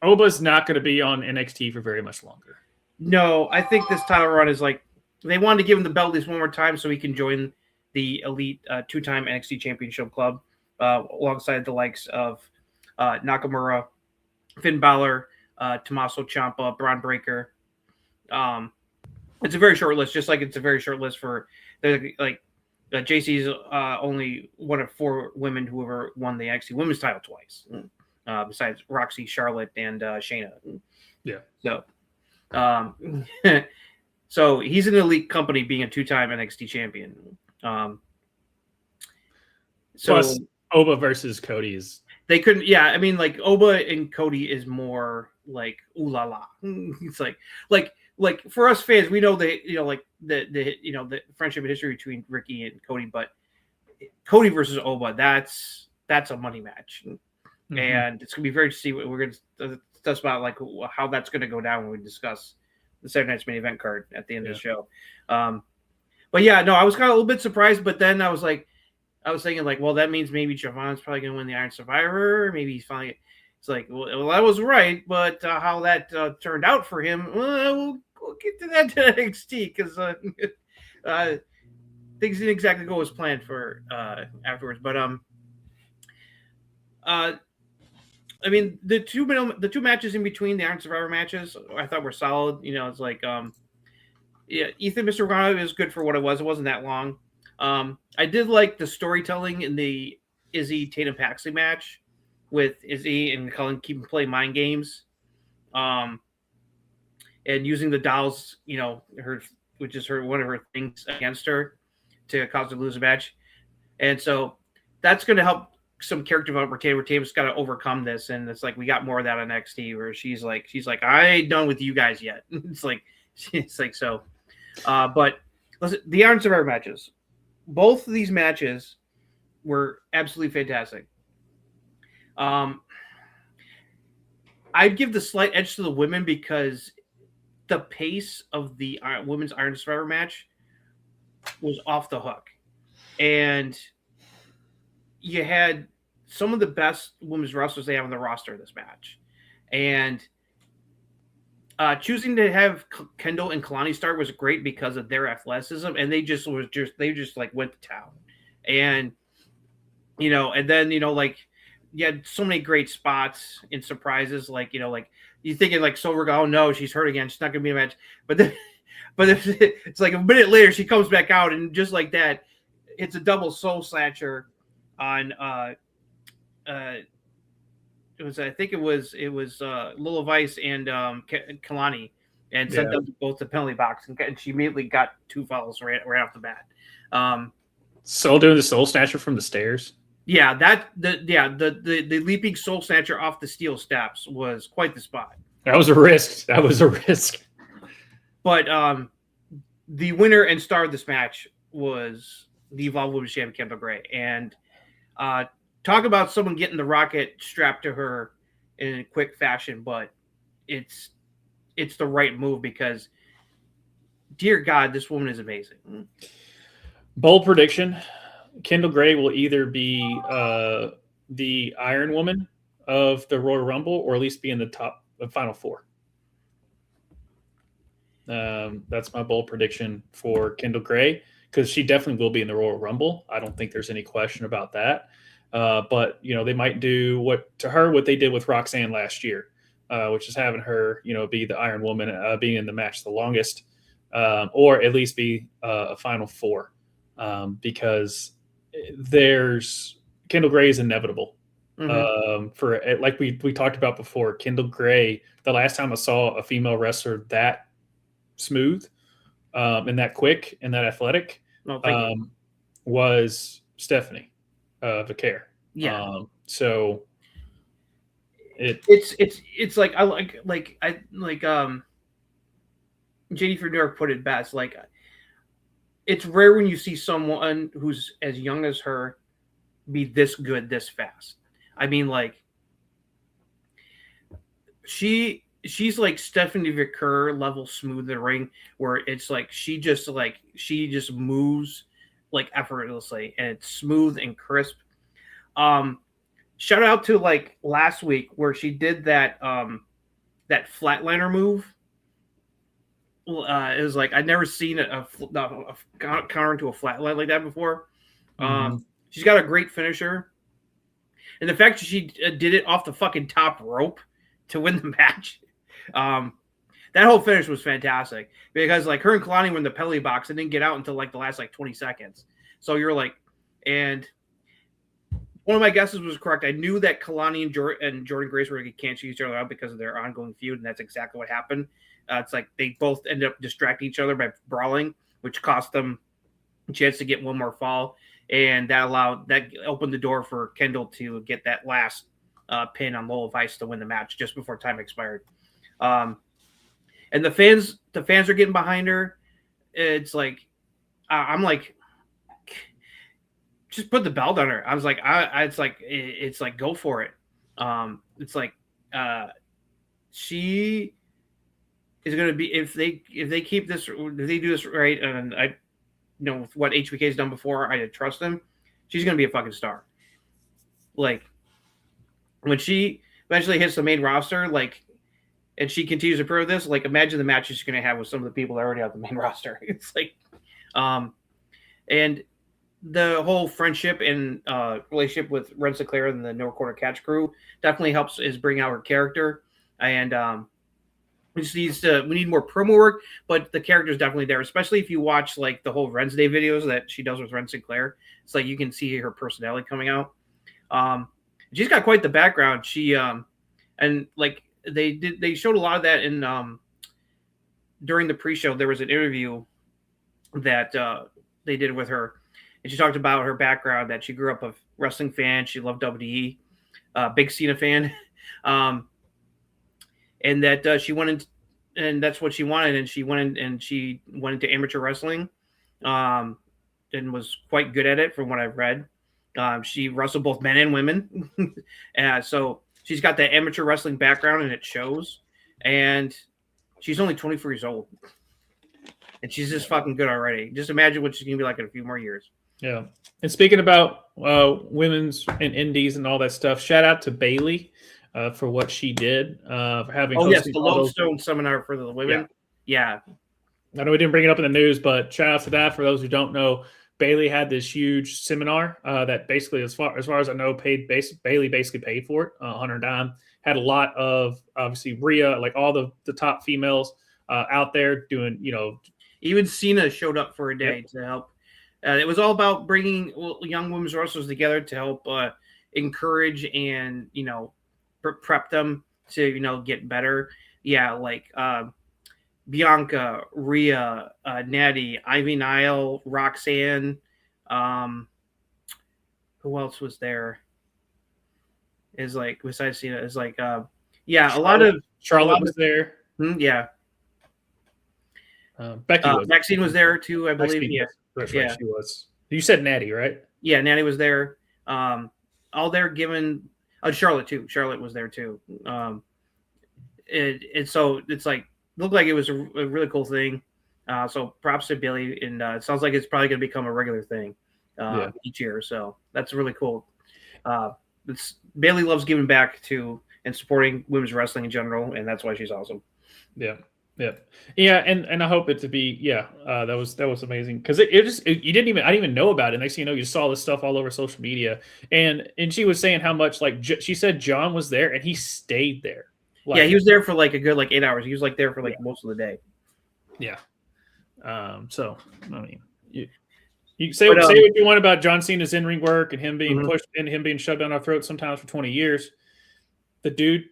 Oba's not going to be on NXT for very much longer. No, I think this title run is like they wanted to give him the belt at least one more time so he can join the elite 2-time NXT Championship Club alongside the likes of Nakamura, Finn Balor, Tommaso Ciampa, Braun Breaker. It's a very short list, just like it's a very short list for JC's only one of 4 women who ever won the NXT Women's title twice, besides Roxy, Charlotte, and Shayna. Yeah. So, so he's an elite company, being a 2-time NXT champion. Plus, Oba versus Cody is. They couldn't. Yeah, I mean, like Oba and Cody is more like ooh la la. It's like for us fans, we know the the friendship and history between Ricky and Cody, but Cody versus Oba, that's a money match, and it's gonna be very to see what we're gonna discuss about, like how that's gonna go down when we discuss the Saturday Night's main event card at the end of the show. But yeah, no, I was kind of a little bit surprised, but then I was thinking like, well, that means maybe Javon's probably going to win the Iron Survivor. Maybe he's finally. It's like, well, I was right, but how that turned out for him, we'll get to that to NXT because things didn't exactly go as planned for afterwards. But I mean, the two matches in between the Iron Survivor matches, I thought were solid. You know, it's like, yeah, Ethan Mr. Ronaldo is good for what it was. It wasn't that long. I did like the storytelling in the Izzy Tatum Paxley match with Izzy and Cullen keeping playing mind games, and using the dolls, you know, which is one of her things against her to cause her to lose a match, and so that's going to help some character development where Tatum's got to overcome this, and it's like we got more of that on NXT where she's like I ain't done with you guys yet. It's like so, but listen, the Iron Survivor matches, both of these matches were absolutely fantastic. I'd give the slight edge to the women because the pace of the women's Iron Survivor match was off the hook, and you had some of the best women's wrestlers they have on the roster this match, and choosing to have Kendall and Kalani start was great because of their athleticism, and they just like went to town, and you know, and then you know, like you had so many great spots and surprises, like you know, like you thinking like Silver, oh no, she's hurt again, she's not gonna be in a match, but then it's like a minute later she comes back out and just like that, it's a double soul snatcher on it was Lila Vice and Kalani, and sent them both to penalty box, and she immediately got 2 fouls right off the bat. Soul doing the soul snatcher from the stairs. Yeah, the leaping soul snatcher off the steel steps was quite the spot. That was a risk. But the winner and star of this match was the Evolved Women's Champion Kendall Gray, and talk about someone getting the rocket strapped to her in a quick fashion, but it's the right move because, dear God, this woman is amazing. Bold prediction: Kendall Gray will either be the Iron Woman of the Royal Rumble, or at least be in the Final 4. That's my bold prediction for Kendall Gray, because she definitely will be in the Royal Rumble. I don't think there's any question about that. But you know, they might do what they did with Roxanne last year, which is having her, you know, be the Iron Woman, being in the match the longest, or at least be a Final 4, because there's Kendall Gray is inevitable. For like we talked about before, Kendall Gray, the last time I saw a female wrestler that smooth, and that quick and that athletic, was Stephanie Vaquer. Yeah. So it's like I like JD for New York put it best. Like, it's rare when you see someone who's as young as her be this good this fast. I mean, like, she's like Stephanie Vaquer level smooth in the ring, where it's like she just moves like effortlessly, and it's smooth and crisp. Shout out to like last week where she did that flatliner move. It was like I'd never seen a counter into a flatline like that before. She's got a great finisher, and the fact that she did it off the fucking top rope to win the match, that whole finish was fantastic, because like her and Kalani were in the penalty box and didn't get out until like the last like 20 seconds. So you're like, and one of my guesses was correct. I knew that Kalani and Jordan Grace were going to cancel each other out because of their ongoing feud, and that's exactly what happened. It's like they both ended up distracting each other by brawling, which cost them a chance to get one more fall, and that opened the door for Kendall to get that last pin on Lola Vice to win the match just before time expired. And the fans are getting behind her. It's like I'm like, just put the belt on her. I was like, it's like go for it. It's like she is going to be, if they keep this, if they do this right, and I know with what HBK has done before, I trust them. She's going to be a fucking star. Like, when she eventually hits the main roster, like, and she continues to prove this, like, imagine the matches she's going to have with some of the people that are already on the main roster. It's like, and the whole friendship and relationship with Ren Sinclair and the No Quarter Catch crew definitely helps is bring out her character. And we need more promo work, but the character's definitely there, especially if you watch like the whole Wednesday videos that she does with Ren Sinclair. It's like you can see her personality coming out. She's got quite the background. She and like they showed a lot of that in during the pre-show. There was an interview that they did with her, and she talked about her background, that she grew up a wrestling fan. She loved WWE, big Cena fan. And that she went and that's what she wanted. And she went into amateur wrestling, and was quite good at it from what I've read. She wrestled both men and women. So she's got that amateur wrestling background, and it shows. And she's only 24 years old. And she's just fucking good already. Just imagine what she's going to be like in a few more years. Yeah. And speaking about women's and indies and all that stuff, shout out to Bailey for what she did. For having the Lodestone seminar for the women. Yeah. I know we didn't bring it up in the news, but shout out to that. For those who don't know, Bailey had this huge seminar that basically, as far as I know, Bailey basically paid for it on her dime. Had a lot of, obviously, Rhea, like all the top females out there doing, Even Cena showed up for a day to help. It was all about bringing young women's wrestlers together to help encourage and, prep them to, get better. Yeah, like Bianca, Rhea, Natty, Ivy Nile, Roxanne. Who else was there? Is like, besides Cena, is like, a lot of Charlotte was there. Yeah. Becky was. Maxine was there too, I believe. Maxine, that's right, she was. You said Natty, right? Yeah, Natty was there. All there given. Charlotte too. Charlotte was there too. So it's like looked like it was a really cool thing. So props to Billy, and it sounds like it's probably going to become a regular thing each year. So that's really cool. Bailey loves giving back to and supporting women's wrestling in general, and that's why she's awesome. Yeah. And I hope it to be that was amazing, because I didn't even know about it. Next thing you know, you saw this stuff all over social media, and she was saying how much, like, she said John was there and he stayed there. Like, he was there for like a good 8 hours. He was like there for like most of the day. Yeah. So I mean, you say what you want about John Cena's in-ring work and him being pushed and him being shoved down our throats sometimes for 20 years. The dude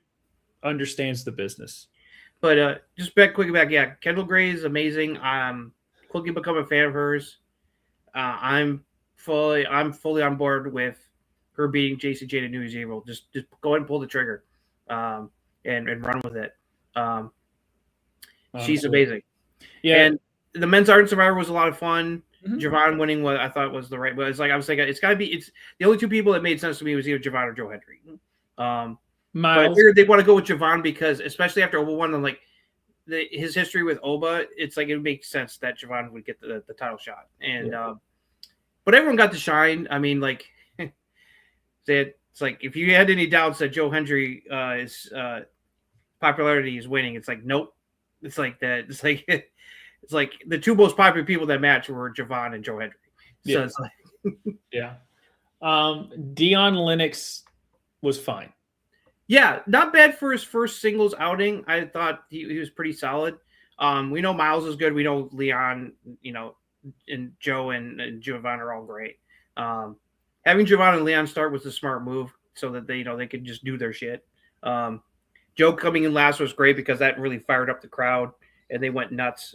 understands the business. But just quickly back, Kendall Gray is amazing. Quickly become a fan of hers. I'm fully on board with her beating JCJ to New Year's Evil. Just go ahead and pull the trigger, and run with it. She's amazing. Yeah, and the men's Iron Survivor was a lot of fun. Mm-hmm. Javon winning what I thought was the right. But it's like I was thinking, it's got to be. It's the only two people that made sense to me was either Javon or Joe Hendry. But I figured they want to go with Javon because, especially after Oba won, and like his history with Oba, it's like it would make sense that Javon would get the title shot. And but everyone got to shine. I mean, like it's like if you had any doubts that Joe Hendry is popularity is winning, it's like nope. It's like that. It's like the two most popular people that match were Javon and Joe Hendry. So it's like Dion Lennox was fine. Yeah, not bad for his first singles outing. I thought he was pretty solid. We know Miles is good. We know Leon, and Joe and Javon are all great. Having Javon and Leon start was a smart move so that they could just do their shit. Joe coming in last was great because that really fired up the crowd and they went nuts.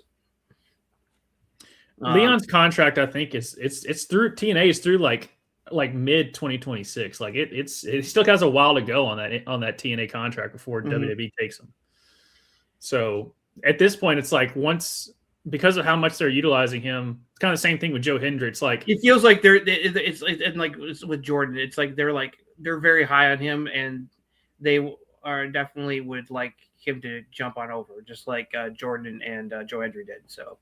Leon's contract, I think, it's through TNA is through like mid 2026. Like it still has a while to go on that TNA contract before WWE takes him. So at this point, it's like because of how much they're utilizing him, it's kind of the same thing with Joe Hendry. It's like it feels like it's with Jordan. It's like they're very high on him, and they are definitely would like him to jump on over, just like Jordan and Joe Hendry did. So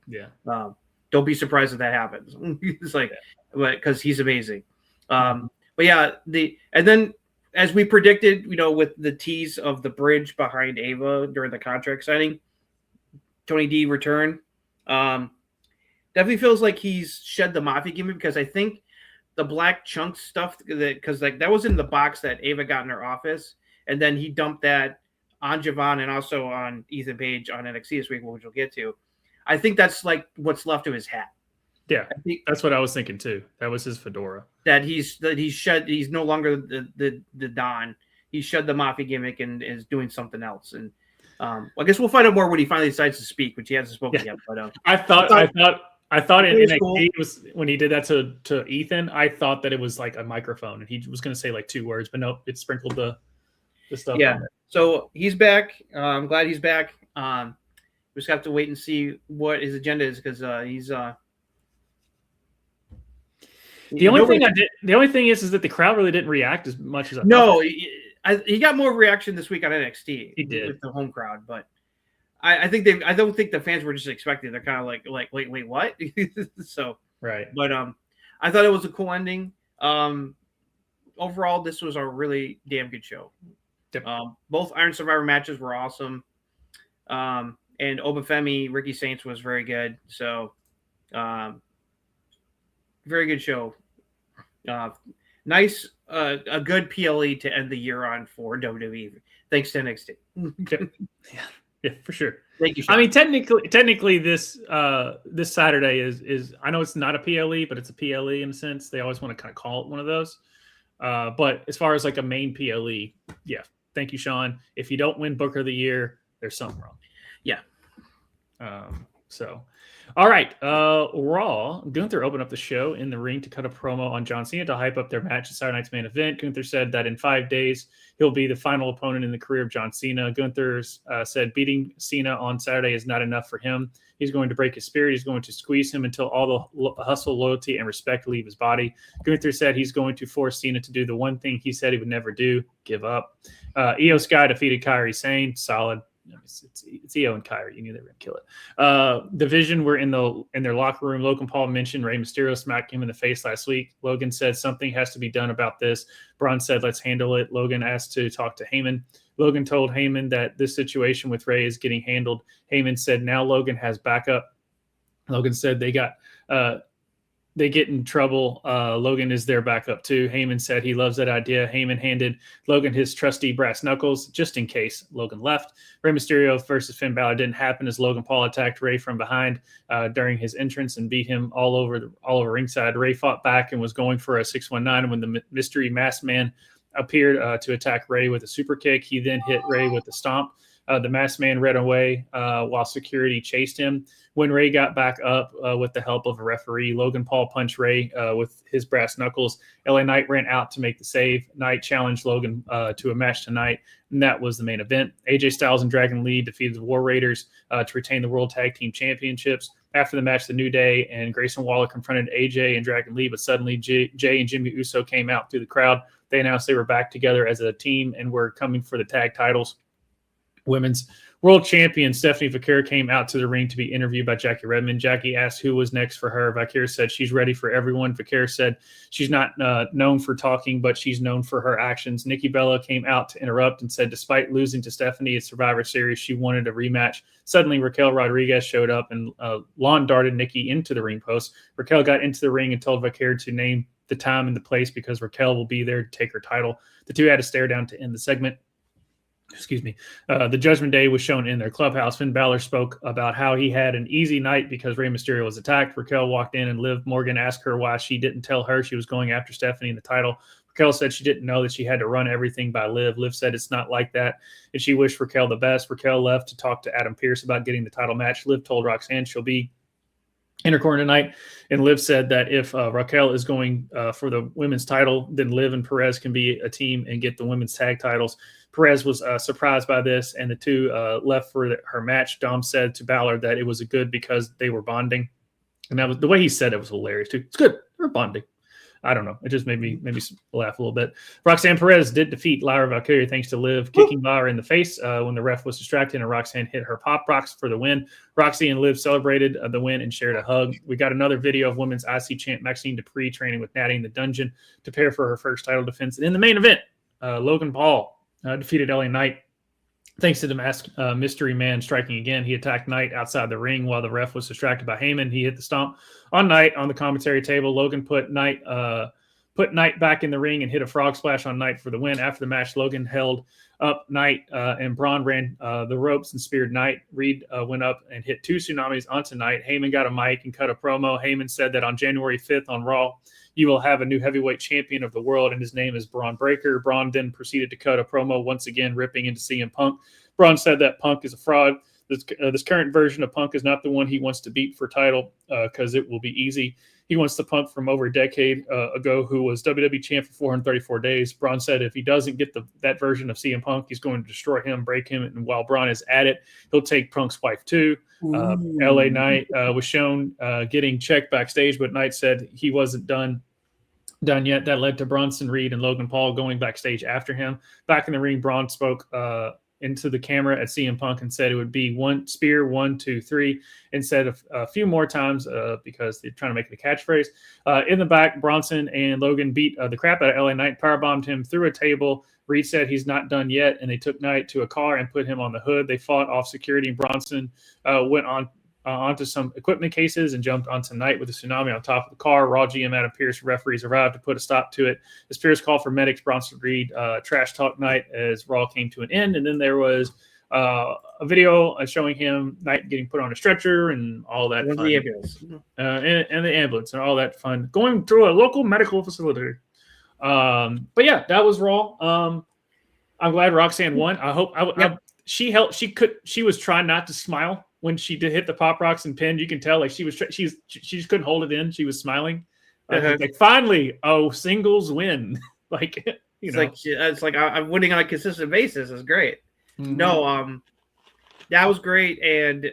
don't be surprised if that happens. It's like, because he's amazing. But and then as we predicted, with the tease of the bridge behind Ava during the contract signing, Tony D return. Definitely feels like he's shed the Mafia gimmick because I think the black chunk stuff because like that was in the box that Ava got in her office, and then he dumped that on Javon and also on Ethan Page on NXT this week, which we'll get to. I think that's like what's left of his hat. Yeah, I think that's what I was thinking too. That was his fedora. That he's shed. He's no longer the Don. He shed the Mafia gimmick and is doing something else. And I guess we'll find out more when he finally decides to speak, which he hasn't spoken yet. But I thought in NXT cool. was when he did that to Ethan. I thought that it was like a microphone, and he was going to say like 2 words, but nope, it sprinkled the stuff. Yeah. On it. So he's back. I'm glad he's back. We just have to wait and see what his agenda is because he's. The only thing is that the crowd really didn't react as much as I thought. He got more reaction this week on NXT. He did with the home crowd, but I don't think the fans were just expecting. They're kind of like wait, what? So right. But I thought it was a cool ending. Overall, this was a really damn good show. Yep. Both Iron Survivor matches were awesome. And Obafemi, Ricky Saints was very good. So, very good show. Nice, a good PLE to end the year on for WWE. Thanks to NXT. Yeah, for sure. Thank you, Sean. I mean, technically, this Saturday is. I know it's not a PLE, but it's a PLE in a sense. They always want to kind of call it one of those. But as far as like a main PLE, yeah. Thank you, Sean. If you don't win Booker of the Year, there's something wrong. Yeah. So, all right. Raw. Gunther opened up the show in the ring to cut a promo on John Cena to hype up their match at Saturday night's main event. Gunther said that in 5 days, he'll be the final opponent in the career of John Cena. Gunther said beating Cena on Saturday is not enough for him. He's going to break his spirit. He's going to squeeze him until all the hustle, loyalty, and respect leave his body. Gunther said he's going to force Cena to do the one thing he said he would never do, give up. Io Sky defeated Kairi Sane. Solid. It's Io and Kairi. You knew they were going to kill it. Division were in their locker room. Logan Paul mentioned Rey Mysterio smacked him in the face last week. Logan said something has to be done about this. Braun said, let's handle it. Logan asked to talk to Heyman. Logan told Heyman that this situation with Rey is getting handled. Heyman said now Logan has backup. Logan said they get in trouble. Logan is their backup too. Heyman said he loves that idea. Heyman handed Logan his trusty brass knuckles just in case Logan left. Rey Mysterio versus Finn Balor didn't happen as Logan Paul attacked Rey from behind during his entrance and beat him all over ringside. Rey fought back and was going for a 619 when the mystery masked man appeared to attack Rey with a super kick. He then hit Rey with a stomp. The masked man ran away while security chased him. When Rey got back up with the help of a referee, Logan Paul punched Rey with his brass knuckles. LA Knight ran out to make the save. Knight challenged Logan to a match tonight, and that was the main event. AJ Styles and Dragon Lee defeated the War Raiders to retain the World Tag Team Championships. After the match, the New Day and Grayson Waller confronted AJ and Dragon Lee, but suddenly Jay and Jimmy Uso came out through the crowd. They announced they were back together as a team and were coming for the tag titles. Women's world champion Stephanie Vaquer came out to the ring to be interviewed by Jackie Redmond. Jackie asked who was next for her. Vaquer said she's ready for everyone. Vaquer said she's not known for talking, but she's known for her actions. Nikki Bella came out to interrupt and said despite losing to Stephanie at Survivor Series, she wanted a rematch. Suddenly, Raquel Rodriguez showed up and lawn darted Nikki into the ring post. Raquel got into the ring and told Vaquer to name the time and the place because Raquel will be there to take her title. The two had a stare down to end the segment. Excuse me. The Judgment Day was shown in their clubhouse. Finn Balor spoke about how he had an easy night because Rey Mysterio was attacked. Raquel walked in and Liv Morgan asked her why she didn't tell her she was going after Stephanie in the title. Raquel said she didn't know that she had to run everything by Liv. Liv said it's not like that, and she wished Raquel the best. Raquel left to talk to Adam Pearce about getting the title match. Liv told Roxanne she'll be in her corner tonight, and Liv said that if Raquel is going for the women's title, then Liv and Perez can be a team and get the women's tag titles. Perez was surprised by this, and the two left for her match. Dom said to Balor that it was a good because they were bonding, and that was the way he said it was hilarious too. It's good, they're bonding. I don't know. It just made me laugh a little bit. Roxanne Perez did defeat Lyra Valkyria thanks to Liv kicking Lyra in the face when the ref was distracted and Roxanne hit her pop rocks for the win. Roxy and Liv celebrated the win and shared a hug. We got another video of women's IC champ Maxine Dupree training with Natty in the dungeon to prepare for her first title defense. And in the main event, Logan Paul defeated LA Knight thanks to the masked mystery man striking again. He attacked Knight outside the ring while the ref was distracted by Heyman. He hit the stomp on Knight on the commentary table. Logan put Knight put Knight back in the ring and hit a frog splash on Knight for the win. After the match, Logan held up Knight and Braun ran the ropes and speared Knight. Reed went up and hit 2 tsunamis onto Knight. Heyman got a mic and cut a promo. Heyman said that on January 5th on Raw, you will have a new heavyweight champion of the world, and his name is Braun Breaker. Braun then proceeded to cut a promo, once again ripping into CM Punk. Braun said that Punk is a fraud. This current version of Punk is not the one he wants to beat for title because it will be easy. He wants the Punk from over a decade ago who was WWE champ for 434 days. Braun said if he doesn't get that version of CM Punk, he's going to destroy him, break him, and while Braun is at it, he'll take Punk's wife too. LA Knight was shown getting checked backstage, but Knight said he wasn't done yet. That led to Bronson Reed and Logan Paul going backstage after him. Back in the ring, Braun spoke into the camera at CM Punk and said it would be 1 spear, 1, 2, 3, instead of a few more times because they're trying to make it a catchphrase. In the back, Bronson and Logan beat the crap out of LA Knight, powerbombed him through a table. Reed said he's not done yet, and they took Knight to a car and put him on the hood. They fought off security, and Bronson went onto some equipment cases and jumped onto Knight with a tsunami on top of the car. Raw GM Adam Pearce referees arrived to put a stop to it. As Pearce called for medics, Bronson Reed trash talk Knight as Raw came to an end. And then there was a video showing him Knight getting put on a stretcher and all that fun. The ambulance. And the ambulance and all that fun. Going through a local medical facility. But yeah, that was Raw. I'm glad Roxanne won. I hope she was trying not to smile when she did hit the Pop Rocks and pinned. You can tell like she just couldn't hold it in. She was smiling. Like finally, singles win. Like it's like I'm winning on a consistent basis. It's great. Mm-hmm. No, that was great, and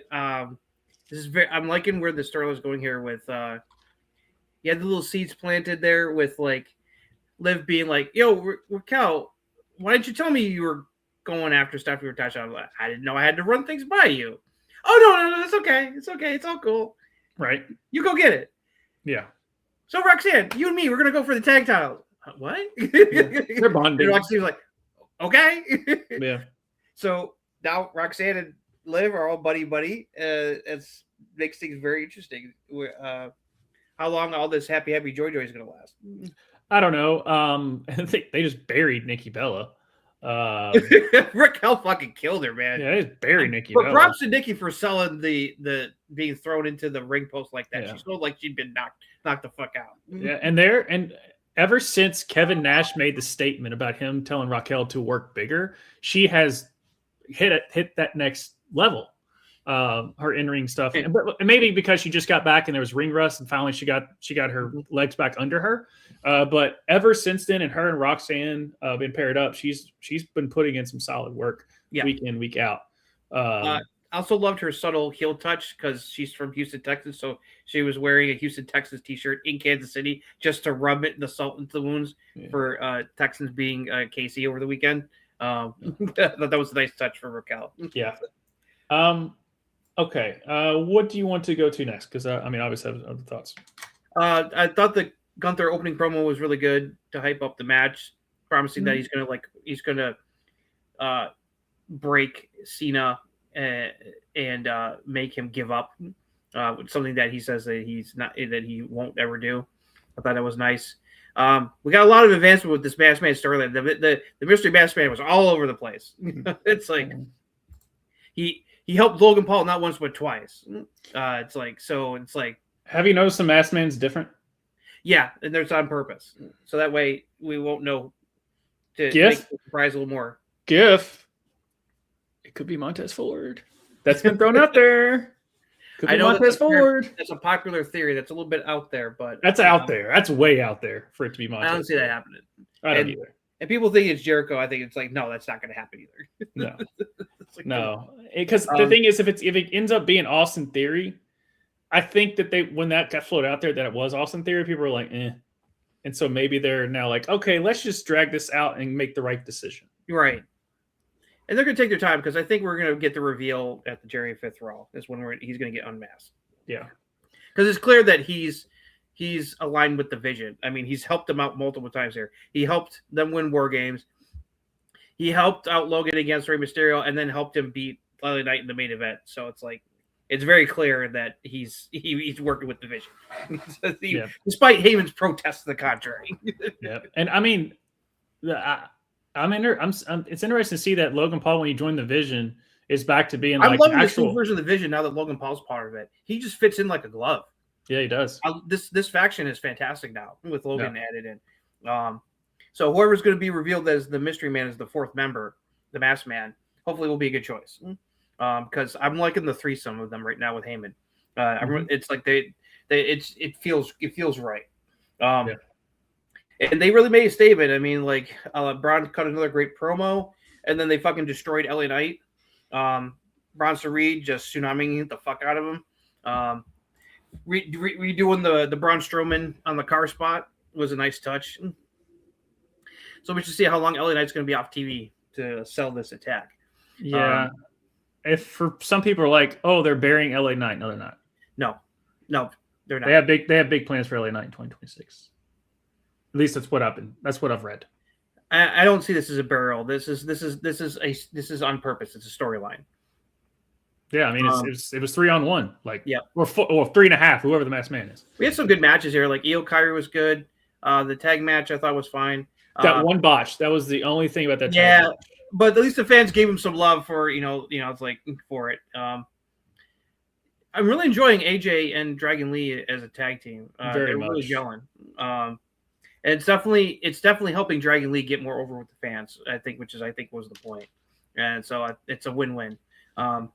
this is I'm liking where the story was going here. With you had the little seeds planted there with like Liv being like, "Yo, Raquel, why didn't you tell me you were going after stuff you were touching on? I didn't know I had to run things by you." Oh, no, that's okay. It's okay. It's all cool. Right. You go get it. Yeah. So, Roxanne, you and me, we're going to go for the tag titles. What? Yeah. They're bonding. And Roxanne's like, okay. Yeah. So, now Roxanne and Liv are all buddy-buddy. It makes things very interesting. How long all this happy joy is going to last? I don't know. I think they just buried Nikki Bella. Raquel fucking killed her, man. Yeah, they just buried Nikki But Bella. props to Nikki for selling the being thrown into the ring post like that. Yeah. She sold like she'd been knocked the fuck out. Yeah, and ever since Kevin Nash made the statement about him telling Raquel to work bigger, she has hit that next level. Her in-ring stuff, but maybe because she just got back and there was ring rust, and finally she got her legs back under her. But ever since then, and her and Roxanne been paired up, she's been putting in some solid work week in, week out. I also loved her subtle heel touch because she's from Houston, Texas, so she was wearing a Houston, Texas t-shirt in Kansas City just to rub it and the salt into the wounds for Texans being KC over the weekend. That was a nice touch for Raquel. Yeah. Okay. What do you want to go to next? Because I obviously have other thoughts. I thought the Gunther opening promo was really good to hype up the match, promising that he's gonna break Cena and make him give up. Something that he says that he won't ever do. I thought that was nice. We got a lot of advancement with this Masked Man storyline. The mystery Masked Man was all over the place. It's like he helped Logan Paul not once but twice. It's like. Have you noticed the Masked Man's different? Yeah, and there's on purpose, so that way we won't know to make the surprise a little more. It could be Montez Ford. That's been thrown out there. Could be Montez Ford. That's a popular theory. That's a little bit out there, but that's out there. That's way out there for it to be Montez. I don't see that happening. I don't either. And people think it's Jericho. I think it's like, no, that's not going to happen either. No, no, because the thing is, if it ends up being Austin Theory, I think that when that got floated out there that it was Austin Theory, people were like, eh. And so maybe they're now like, okay, let's just drag this out and make the right decision. Right. And they're going to take their time because I think we're going to get the reveal at the January 5th Raw. That's when he's going to get unmasked. Yeah. Because it's clear that he's aligned with the vision. I mean, he's helped them out multiple times here. He helped them win War Games. He helped out Logan against Rey Mysterio and then helped him beat LA Knight in the main event. So it's like, it's very clear that he's working with the Vision, despite Heyman's protest to the contrary. Yeah, and I mean, it's interesting to see that Logan Paul, when he joined the Vision, is back to being I'm like loving actual this new version of the Vision now that Logan Paul's part of it. He just fits in like a glove. Yeah, he does. This faction is fantastic now with Logan added in. So whoever's going to be revealed as the Mystery Man as the fourth member, the Masked Man, hopefully will be a good choice. Because I'm liking the threesome of them right now with Heyman. It's like it feels right. And they really made a statement. I mean, like Braun cut another great promo, and then they fucking destroyed LA Knight. Bronson Reed just tsunamiing the fuck out of him. Redoing the Braun Strowman on the car spot was a nice touch. So we should see how long LA Knight's going to be off TV to sell this attack. Yeah. If for some people are like, oh, they're burying LA Knight. No, they're not. No, they're not. They have big plans for LA Knight in 2026. At least that's what I've read. I don't see this as a burial. This is on purpose. It's a storyline. Yeah, I mean, it was 3-on-1, like or 3.5, whoever the Masked Man is. We had some good matches here. Like Io Kyrie was good. The tag match I thought was fine. That one botch. That was the only thing about that. Yeah, match. But at least the fans gave him some love for it's like for it. I'm really enjoying AJ and Dragon Lee as a tag team. Very they're much. Really gelling. And it's definitely helping Dragon Lee get more over with the fans. I think was the point. And so it's a win-win. And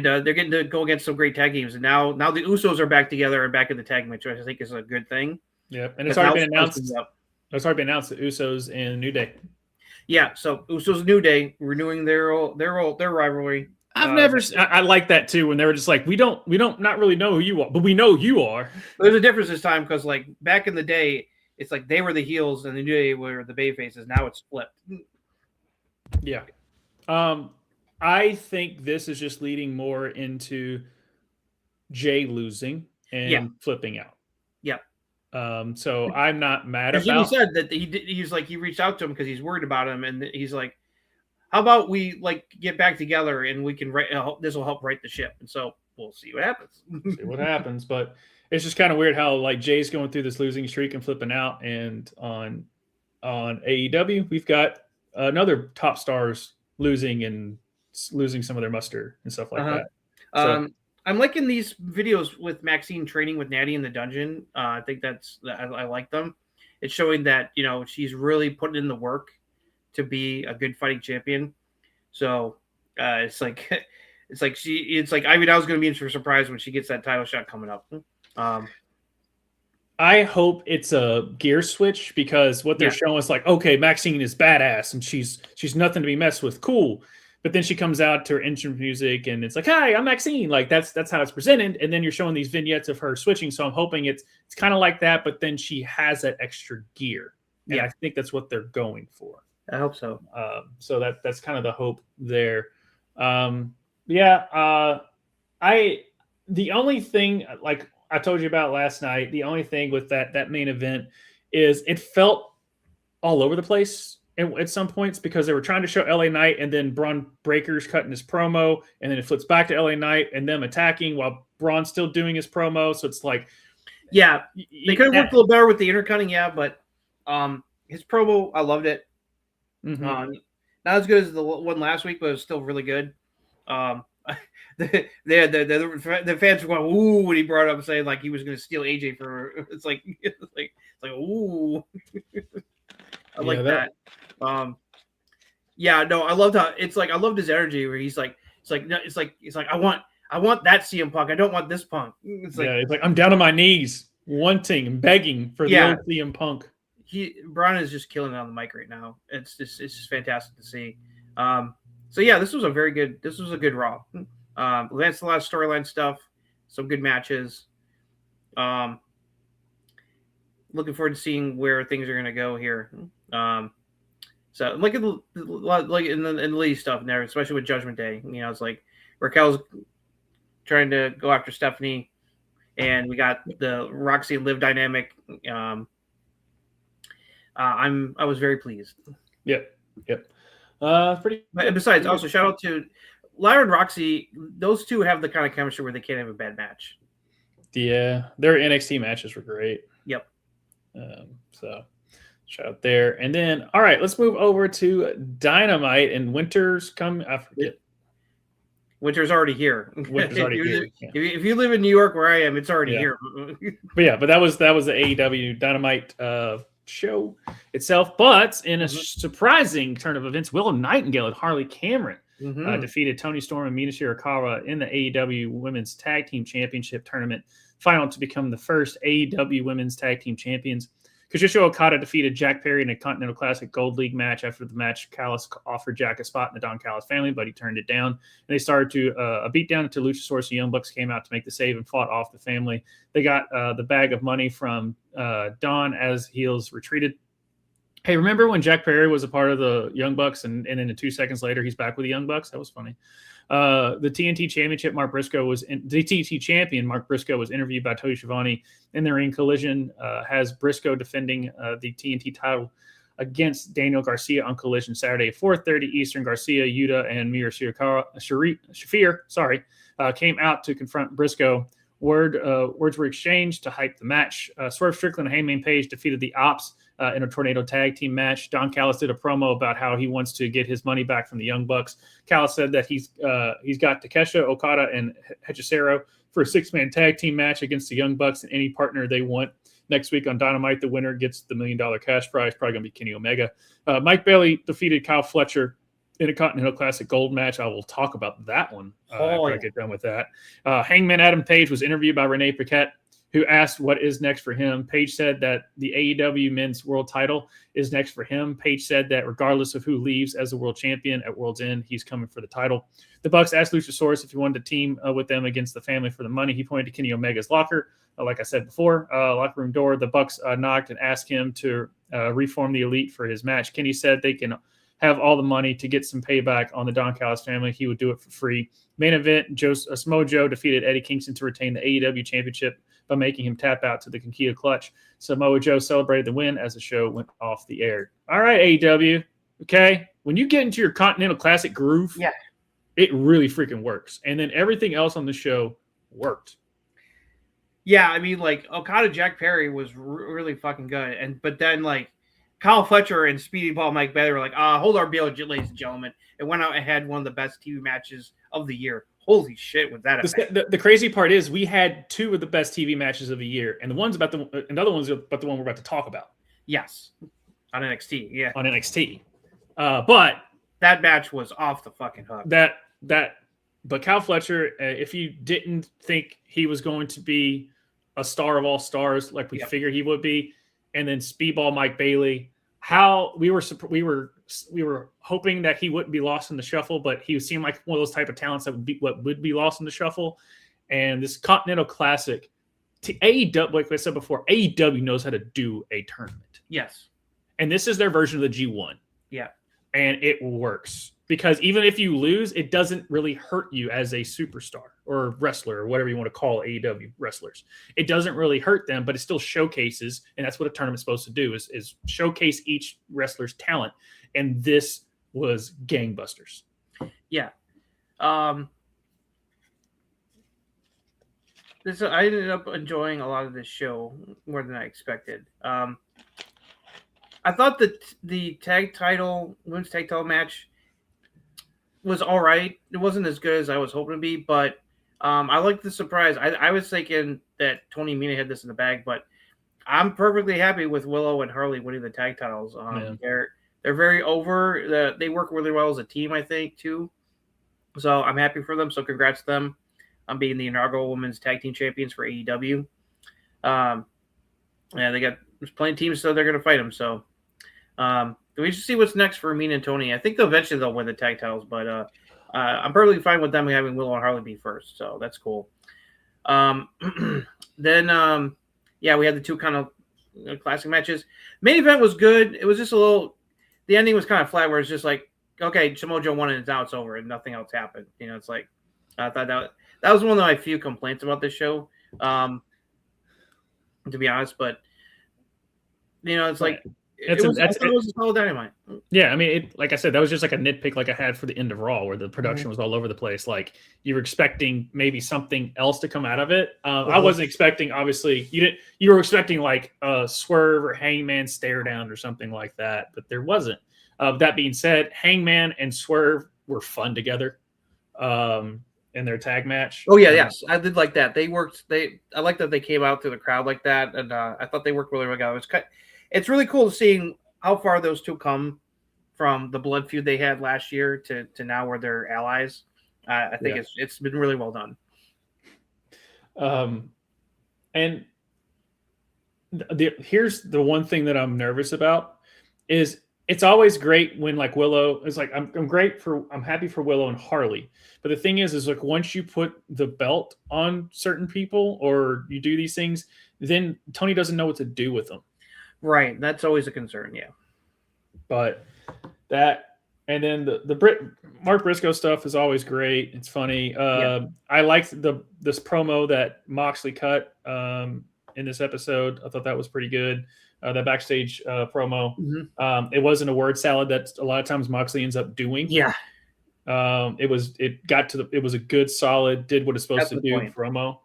they're getting to go against some great tag teams. And now the Usos are back together and back in the tag match, which I think is a good thing. Yeah, and it's already been announced. It's already been announced that Usos and New Day. Yeah, so Usos New Day renewing their rivalry. I like that too when they were just like, we don't not really know who you are, but we know you are. There's a difference this time because like back in the day, it's like they were the heels and the New Day were the bay faces. Now it's flipped. Yeah. I think this is just leading more into Jay losing and flipping out. Yeah. So I'm not mad about. Jimmy said that he reached out to him because he's worried about him, and he's like, "How about we like get back together and we can write? This will help right the ship." And so we'll see what happens. But it's just kind of weird how like Jay's going through this losing streak and flipping out, and on AEW we've got another top stars losing some of their muster and stuff like that. So, I'm liking these videos with Maxine training with Natty in the dungeon. I think I like them. It's showing that she's really putting in the work to be a good fighting champion. So it's like Ivy Dow's going to be in for a surprise when she gets that title shot coming up. I hope it's a gear switch because what they're showing is like, okay, Maxine is badass and she's nothing to be messed with. Cool. But then she comes out to her entrance music and it's like, hi, I'm Maxine. Like that's how it's presented. And then you're showing these vignettes of her switching. So I'm hoping it's kind of like that, but then she has that extra gear. And I think that's what they're going for. I hope so. So that's kind of the hope there. The only thing like I told you about last night, the only thing with that main event is it felt all over the place at some points because they were trying to show LA Knight and then Braun Breaker's cutting his promo and then it flips back to LA Knight and them attacking while Braun's still doing his promo. So it's like, they could have worked a little better with the intercutting. But his promo, I loved it. Mm-hmm. Not as good as the one last week, but it was still really good. The fans were going ooh when he brought up saying like he was going to steal AJ for it's like ooh. I like that. I loved how it's like I loved his energy where he's like I want that CM Punk. I don't want this Punk. It's like I'm down on my knees wanting, begging for the old CM Punk. Braun is just killing it on the mic right now. It's just fantastic to see. This was a good Raw. That's a lot of storyline stuff. Some good matches. Looking forward to seeing where things are going to go here. So look at in the Lee stuff now, especially with Judgment Day. It's like Raquel's trying to go after Stephanie, and we got the Roxy and Liv dynamic. I was very pleased. Yep. And besides, also shout out to Lyra and Roxy, those two have the kind of chemistry where they can't have a bad match. Yeah, their NXT matches were great. Yep. So shout out there. And then, all right, let's move over to Dynamite and Winter's come. I forget. Winter's already here. Winter's already here. Yeah. If you live in New York where I am, it's already here. But that was the AEW Dynamite show itself. But in a surprising turn of events, Willow Nightingale and Harley Cameron defeated Toni Storm and Mina Shirakawa in the AEW Women's Tag Team Championship tournament final to become the first AEW Women's Tag Team Champions. Kazuchika Okada defeated Jack Perry in a Continental Classic Gold League match. After the match, Callis offered Jack a spot in the Don Callis family, but he turned it down. And they started to a beatdown until Luchasaurus and Young Bucks came out to make the save and fought off the family. They got the bag of money from Don as heels retreated. Hey, remember when Jack Perry was a part of the Young Bucks and then 2 seconds later he's back with the Young Bucks? That was funny. The TNT Championship, the TNT champion Mark Briscoe was interviewed by Tony Schiavone in the ring collision. Has Briscoe defending the TNT title against Daniel Garcia on Collision Saturday at 4:30 Eastern. Garcia, Yuta, and Mira Shafir came out to confront Briscoe. Words were exchanged to hype the match. Swerve Strickland and Hangman Page defeated the Ops in a Tornado Tag Team match. Don Callis did a promo about how he wants to get his money back from the Young Bucks. Callis said that he's got Takeshita, Okada, and Hechicero for a 6-man tag team match against the Young Bucks and any partner they want. Next week on Dynamite, the winner gets the $1 million cash prize. Probably going to be Kenny Omega. Mike Bailey defeated Kyle Fletcher in a Continental Classic Gold match. I will talk about that one after I get done with that. Hangman Adam Page was interviewed by Renee Paquette, who asked what is next for him. Page said that the AEW Men's World Title is next for him. Page said that regardless of who leaves as the world champion at World's End, he's coming for the title. The Bucks asked Luchasaurus if he wanted to team with them against the family for the money. He pointed to Kenny Omega's locker. Like I said before, locker room door. The Bucks knocked and asked him to reform the Elite for his match. Kenny said they can have all the money to get some payback on the Don Callis family. He would do it for free. Main event, Samoa Joe defeated Eddie Kingston to retain the AEW Championship by making him tap out to the Conquista Clutch. Samoa Joe celebrated the win as the show went off the air. All right, AEW. Okay. When you get into your Continental Classic groove, it really freaking works. And then everything else on the show worked. Yeah, I mean, like, Okada Jack Perry was really fucking good. But then, like, Kyle Fletcher and Speedy Ball Mike Bailey were like, hold our beer, ladies and gentlemen. It went out and had one of the best TV matches of the year. Holy shit, was that the crazy part is we had 2 of the best TV matches of the year, and another one's about the one we're about to talk about. Yes. On NXT, yeah. On NXT. But that match was off the fucking hook. But Kyle Fletcher, if you didn't think he was going to be a star of all stars like we figured he would be, and then Speedball Mike Bailey, how we were hoping that he wouldn't be lost in the shuffle, but he seemed like one of those type of talents that would be lost in the shuffle. And this Continental Classic, AEW, like I said before, AEW knows how to do a tournament. Yes. And this is their version of the G1. Yeah. And it works because even if you lose, it doesn't really hurt you as a superstar or wrestler or whatever you want to call AEW wrestlers. It doesn't really hurt them, but it still showcases, and that's what a tournament's supposed to do is showcase each wrestler's talent. And this was gangbusters. Yeah. I ended up enjoying a lot of this show more than I expected. I thought that the women's tag title match was all right. It wasn't as good as I was hoping to be, but I liked the surprise. I was thinking that Tony and Mina had this in the bag, but I'm perfectly happy with Willow and Harley winning the tag titles. They're very over. They work really well as a team, I think, too. So I'm happy for them. So congrats to them on being the inaugural women's tag team champions for AEW. There's plenty of teams, so they're going to fight them. So we should see what's next for Mina and Tony. I think eventually they'll win the tag titles, but I'm perfectly fine with them having Willow and Harley be first. So that's cool. Then we had the 2 kind of classic matches. Main event was good. It was just the ending was kind of flat where it's just like, okay, Samoa Joe won and now it's over and nothing else happened. You know, it's like, I thought that was one of my few complaints about this show, to be honest. But, you know, it's like I thought it was a solid Dynamite. Yeah, I mean, like I said, that was just like a nitpick like I had for the end of Raw, where the production was all over the place. Like you were expecting maybe something else to come out of it. I wasn't expecting, obviously, you were expecting like a Swerve or Hangman stare down or something like that, but there wasn't. That being said, Hangman and Swerve were fun together in their tag match. Oh yeah, yes, I did like that. They worked. I like that they came out to the crowd like that, and I thought they worked really well together. It's really cool seeing how far those two come from the blood feud they had last year to now where they're allies. I think it's been really well done. And here's the one thing that I'm nervous about is it's always great when like Willow is like, I'm happy for Willow and Harley. But the thing is like once you put the belt on certain people or you do these things, then Tony doesn't know what to do with them. Right. That's always a concern. Yeah. But that, and then the Mark Briscoe stuff is always great. It's funny. I liked this promo that Moxley cut in this episode. I thought that was pretty good. That backstage promo. It wasn't a word salad that a lot of times Moxley ends up doing. Yeah. It was a good, solid, did what it's supposed to do promo.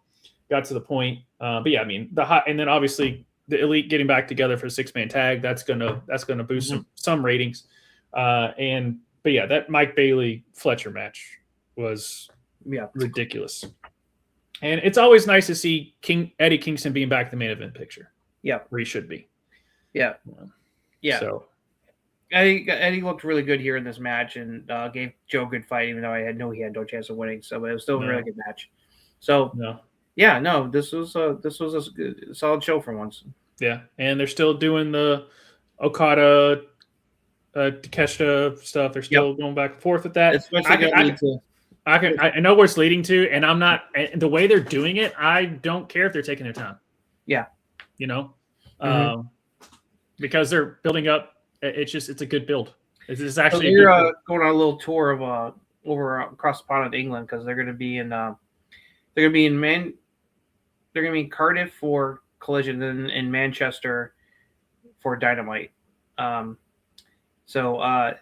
Got to the point. But yeah, I mean and then obviously the Elite getting back together for a 6-man tag, that's gonna boost some ratings. But yeah, that Mike Bailey Fletcher match was ridiculous. And it's always nice to see Eddie Kingston being back in the main event picture. Yeah. Where he should be. Yeah. Yeah. So Eddie looked really good here in this match and gave Joe a good fight, even though I know he had no chance of winning. So it was still a really good match. So this was a good, solid show for once. Yeah, and they're still doing the Okada, Takeshita stuff. They're still going back and forth with that. I know where it's leading to, and I'm not. And the way they're doing it, I don't care if they're taking their time. Yeah, because they're building up. It's a good build. It's actually. So they're going on a little tour of over across the pond in England because they're going to be in Cardiff for Collision, and in Manchester for Dynamite. So I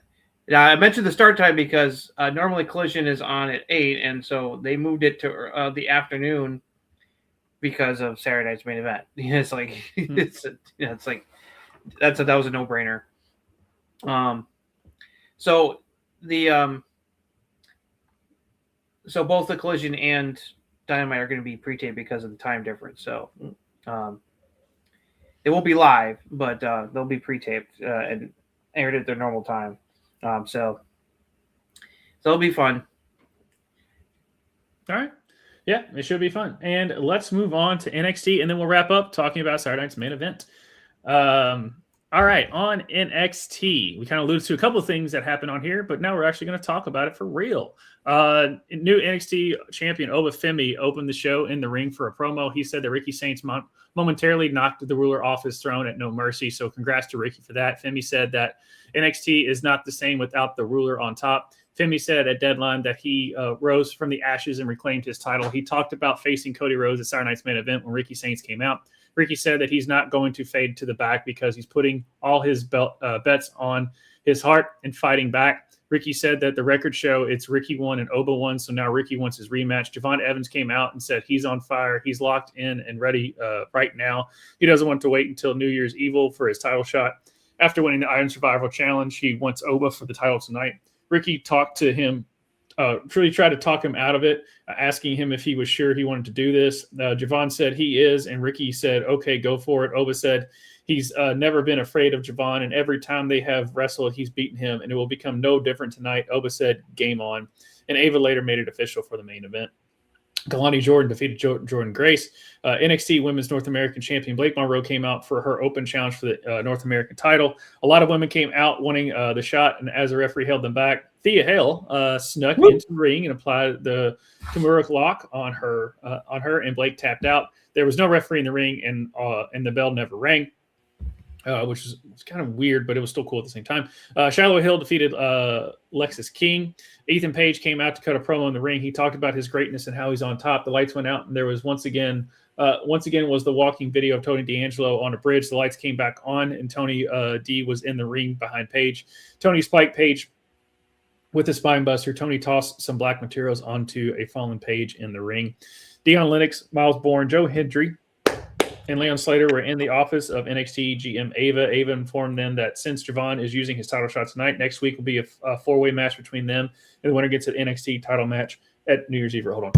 mentioned the start time because normally Collision is on at 8, and so they moved it to the afternoon because of Saturday night's main event. It's like it's like that was a no-brainer. So both the Collision and Dynamite are going to be pre-taped because of the time difference. So it won't be live, but they'll be pre-taped and aired at their normal time. So it'll be fun. All right. Yeah, it should be fun. And let's move on to NXT, and then we'll wrap up talking about Saturday night's main event. All right, on NXT, we kind of alluded to a couple of things that happened on here, but now we're actually going to talk about it for real. New NXT champion Oba Femi opened the show in the ring for a promo. He said that Ricky Saints momentarily knocked the ruler off his throne at No Mercy, so congrats to Ricky for that. Femi said that NXT is not the same without the ruler on top. Femi said at Deadline that he rose from the ashes and reclaimed his title. He talked about facing Cody Rhodes at Saturday night's main event when Ricky Saints came out. Ricky said that he's not going to fade to the back because he's putting all his bets on his heart and fighting back. Ricky said that the record show, it's Ricky won and Oba won, so now Ricky wants his rematch. Javon Evans came out and said he's on fire. He's locked in and ready right now. He doesn't want to wait until New Year's Evil for his title shot. After winning the Iron Survival Challenge, he wants Oba for the title tonight. Ricky talked to him, really tried to talk him out of it, asking him if he was sure he wanted to do this. Javon said he is, and Ricky said, okay, go for it. Oba said he's never been afraid of Javon, and every time they have wrestled, he's beaten him, and it will become no different tonight. Oba said, game on. And Ava later made it official for the main event. Kalani Jordan defeated Jordan Grace. NXT Women's North American Champion Blake Monroe came out for her open challenge for the North American title. A lot of women came out wanting the shot, and as the referee held them back, Thea Hale snuck into the ring and applied the Kimura lock on her, and Blake tapped out. There was no referee in the ring, and the bell never rang. which was kind of weird, but it was still cool at the same time. Shiloh Hill defeated Lexus King. Ethan Page came out to cut a promo in the ring. He talked about his greatness and how he's on top. The lights went out, and there was once again was the walking video of Tony D'Angelo on a bridge. The lights came back on, and Tony D was in the ring behind Page. Tony spiked Page with a spine buster. Tony tossed some black materials onto a fallen Page in the ring. Dion Lennox, Miles Bourne, Joe Hendry, and Leon Slater were in the office of NXT GM Ava. Ava informed them that since Javon is using his title shot tonight, next week will be a four-way match between them, and the winner gets an NXT title match at New Year's Eve. Hold on.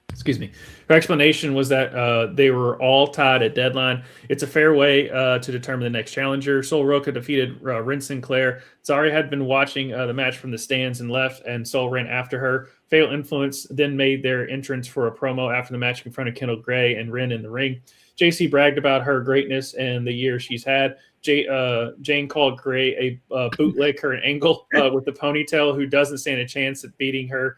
Excuse me. Her explanation was that they were all tied at deadline. It's a fair way to determine the next challenger. Sol Roca defeated Ren Sinclair. Zarya had been watching the match from the stands and left, and Sol ran after her. Fatal Influence then made their entrance for a promo after the match in front of Kendall Gray and Ren in the ring. JC bragged about her greatness and the year she's had. Jane called Gray a bootleg her an angle with the ponytail who doesn't stand a chance at beating her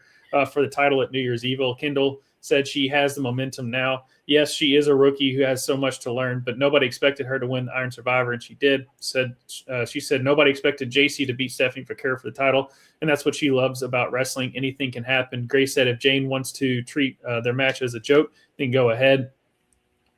for the title at New Year's Evil. Kendall said she has the momentum now. Yes, she is a rookie who has so much to learn, but nobody expected her to win the Iron Survivor, and she did. She said nobody expected JC to beat Stephanie Fakir for the title, and that's what she loves about wrestling. Anything can happen. Grace said if Jane wants to treat their match as a joke, then go ahead.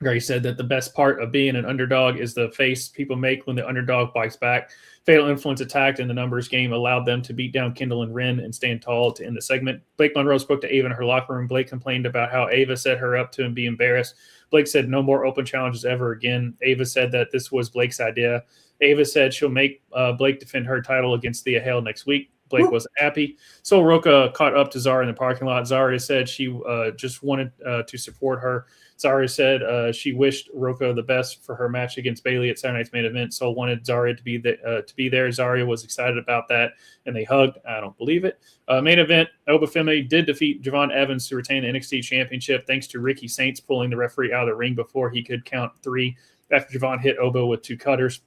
Grace said that the best part of being an underdog is the face people make when the underdog bites back. Fatal Influence attacked, and the numbers game allowed them to beat down Kendall and Ren and stand tall to end the segment. Blake Monroe spoke to Ava in her locker room. Blake complained about how Ava set her up to be embarrassed. Blake said no more open challenges ever again. Ava said that this was Blake's idea. Ava said she'll make Blake defend her title against Thea Hale next week. Blake wasn't happy. Sol Roca caught up to Zarya in the parking lot. Zarya said she just wanted to support her. Zarya said she wished Roca the best for her match against Bayley at Saturday Night's Main Event. Sol wanted Zarya to be there. Zarya was excited about that, and they hugged. I don't believe it. Main event, Obafemi did defeat Javon Evans to retain the NXT Championship thanks to Ricky Saints pulling the referee out of the ring before he could count three after Javon hit Oba with two cutters.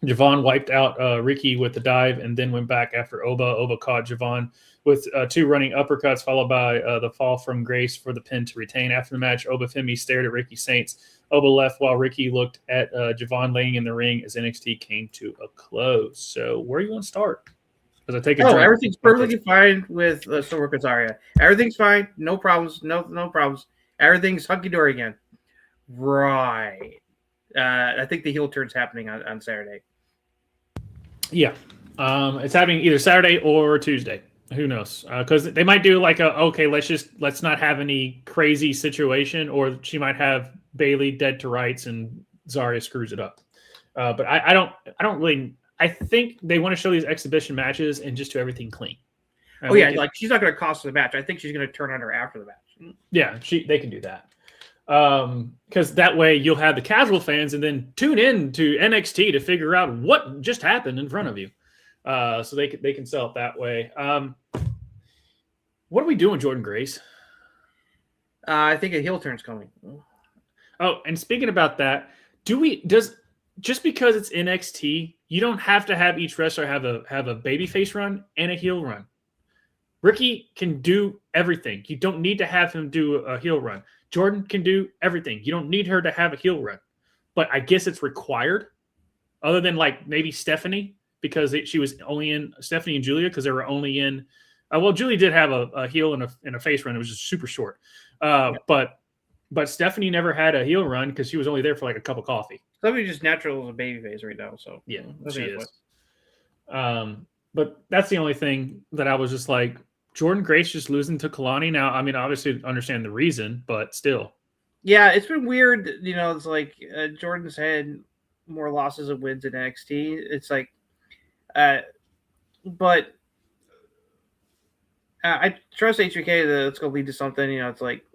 Javon wiped out Ricky with the dive and then went back after Oba. Oba caught Javon with two running uppercuts, followed by the fall from Grace for the pin to retain. After the match, Obafemi stared at Ricky Saints. Oba left while Ricky looked at Javon laying in the ring as NXT came to a close. So where do you want to start? As I take a drink. Everything's perfectly fine with Soraka Zarya. Everything's fine. No problems. No problems. Everything's hunky-dory again. Right. I think the heel turn's happening on Saturday. Yeah. It's happening either Saturday or Tuesday. Who knows? Because they might do like let's not have any crazy situation, or she might have Bayley dead to rights and Zarya screws it up. But I don't really. I think they want to show these exhibition matches and just do everything clean. She's not going to cost the match. I think she's going to turn on her after the match. Yeah, they can do that. Because that way you'll have the casual fans and then tune in to NXT to figure out what just happened in front of you. So they can sell it that way. What are we doing, Jordan Grace? I think a heel turn's coming. Oh, and speaking about that, just because it's NXT, you don't have to have each wrestler have a babyface run and a heel run. Ricky can do everything. You don't need to have him do a heel run. Jordan can do everything. You don't need her to have a heel run. But I guess it's required, other than like maybe Stephanie, because she was only in Stephanie and Julia because they were only in. Julia did have a heel and a face run. It was just super short. But Stephanie never had a heel run because she was only there for like a cup of coffee. Somebody just natural as a babyface right now. So yeah, she is. But that's the only thing that I was just like, Jordan Grace just losing to Kalani. Now, I mean, obviously understand the reason, but still. Yeah, it's been weird. You know, it's like Jordan's had more losses than wins in NXT. It's like, but I trust HBK that it's going to lead to something. You know, it's like,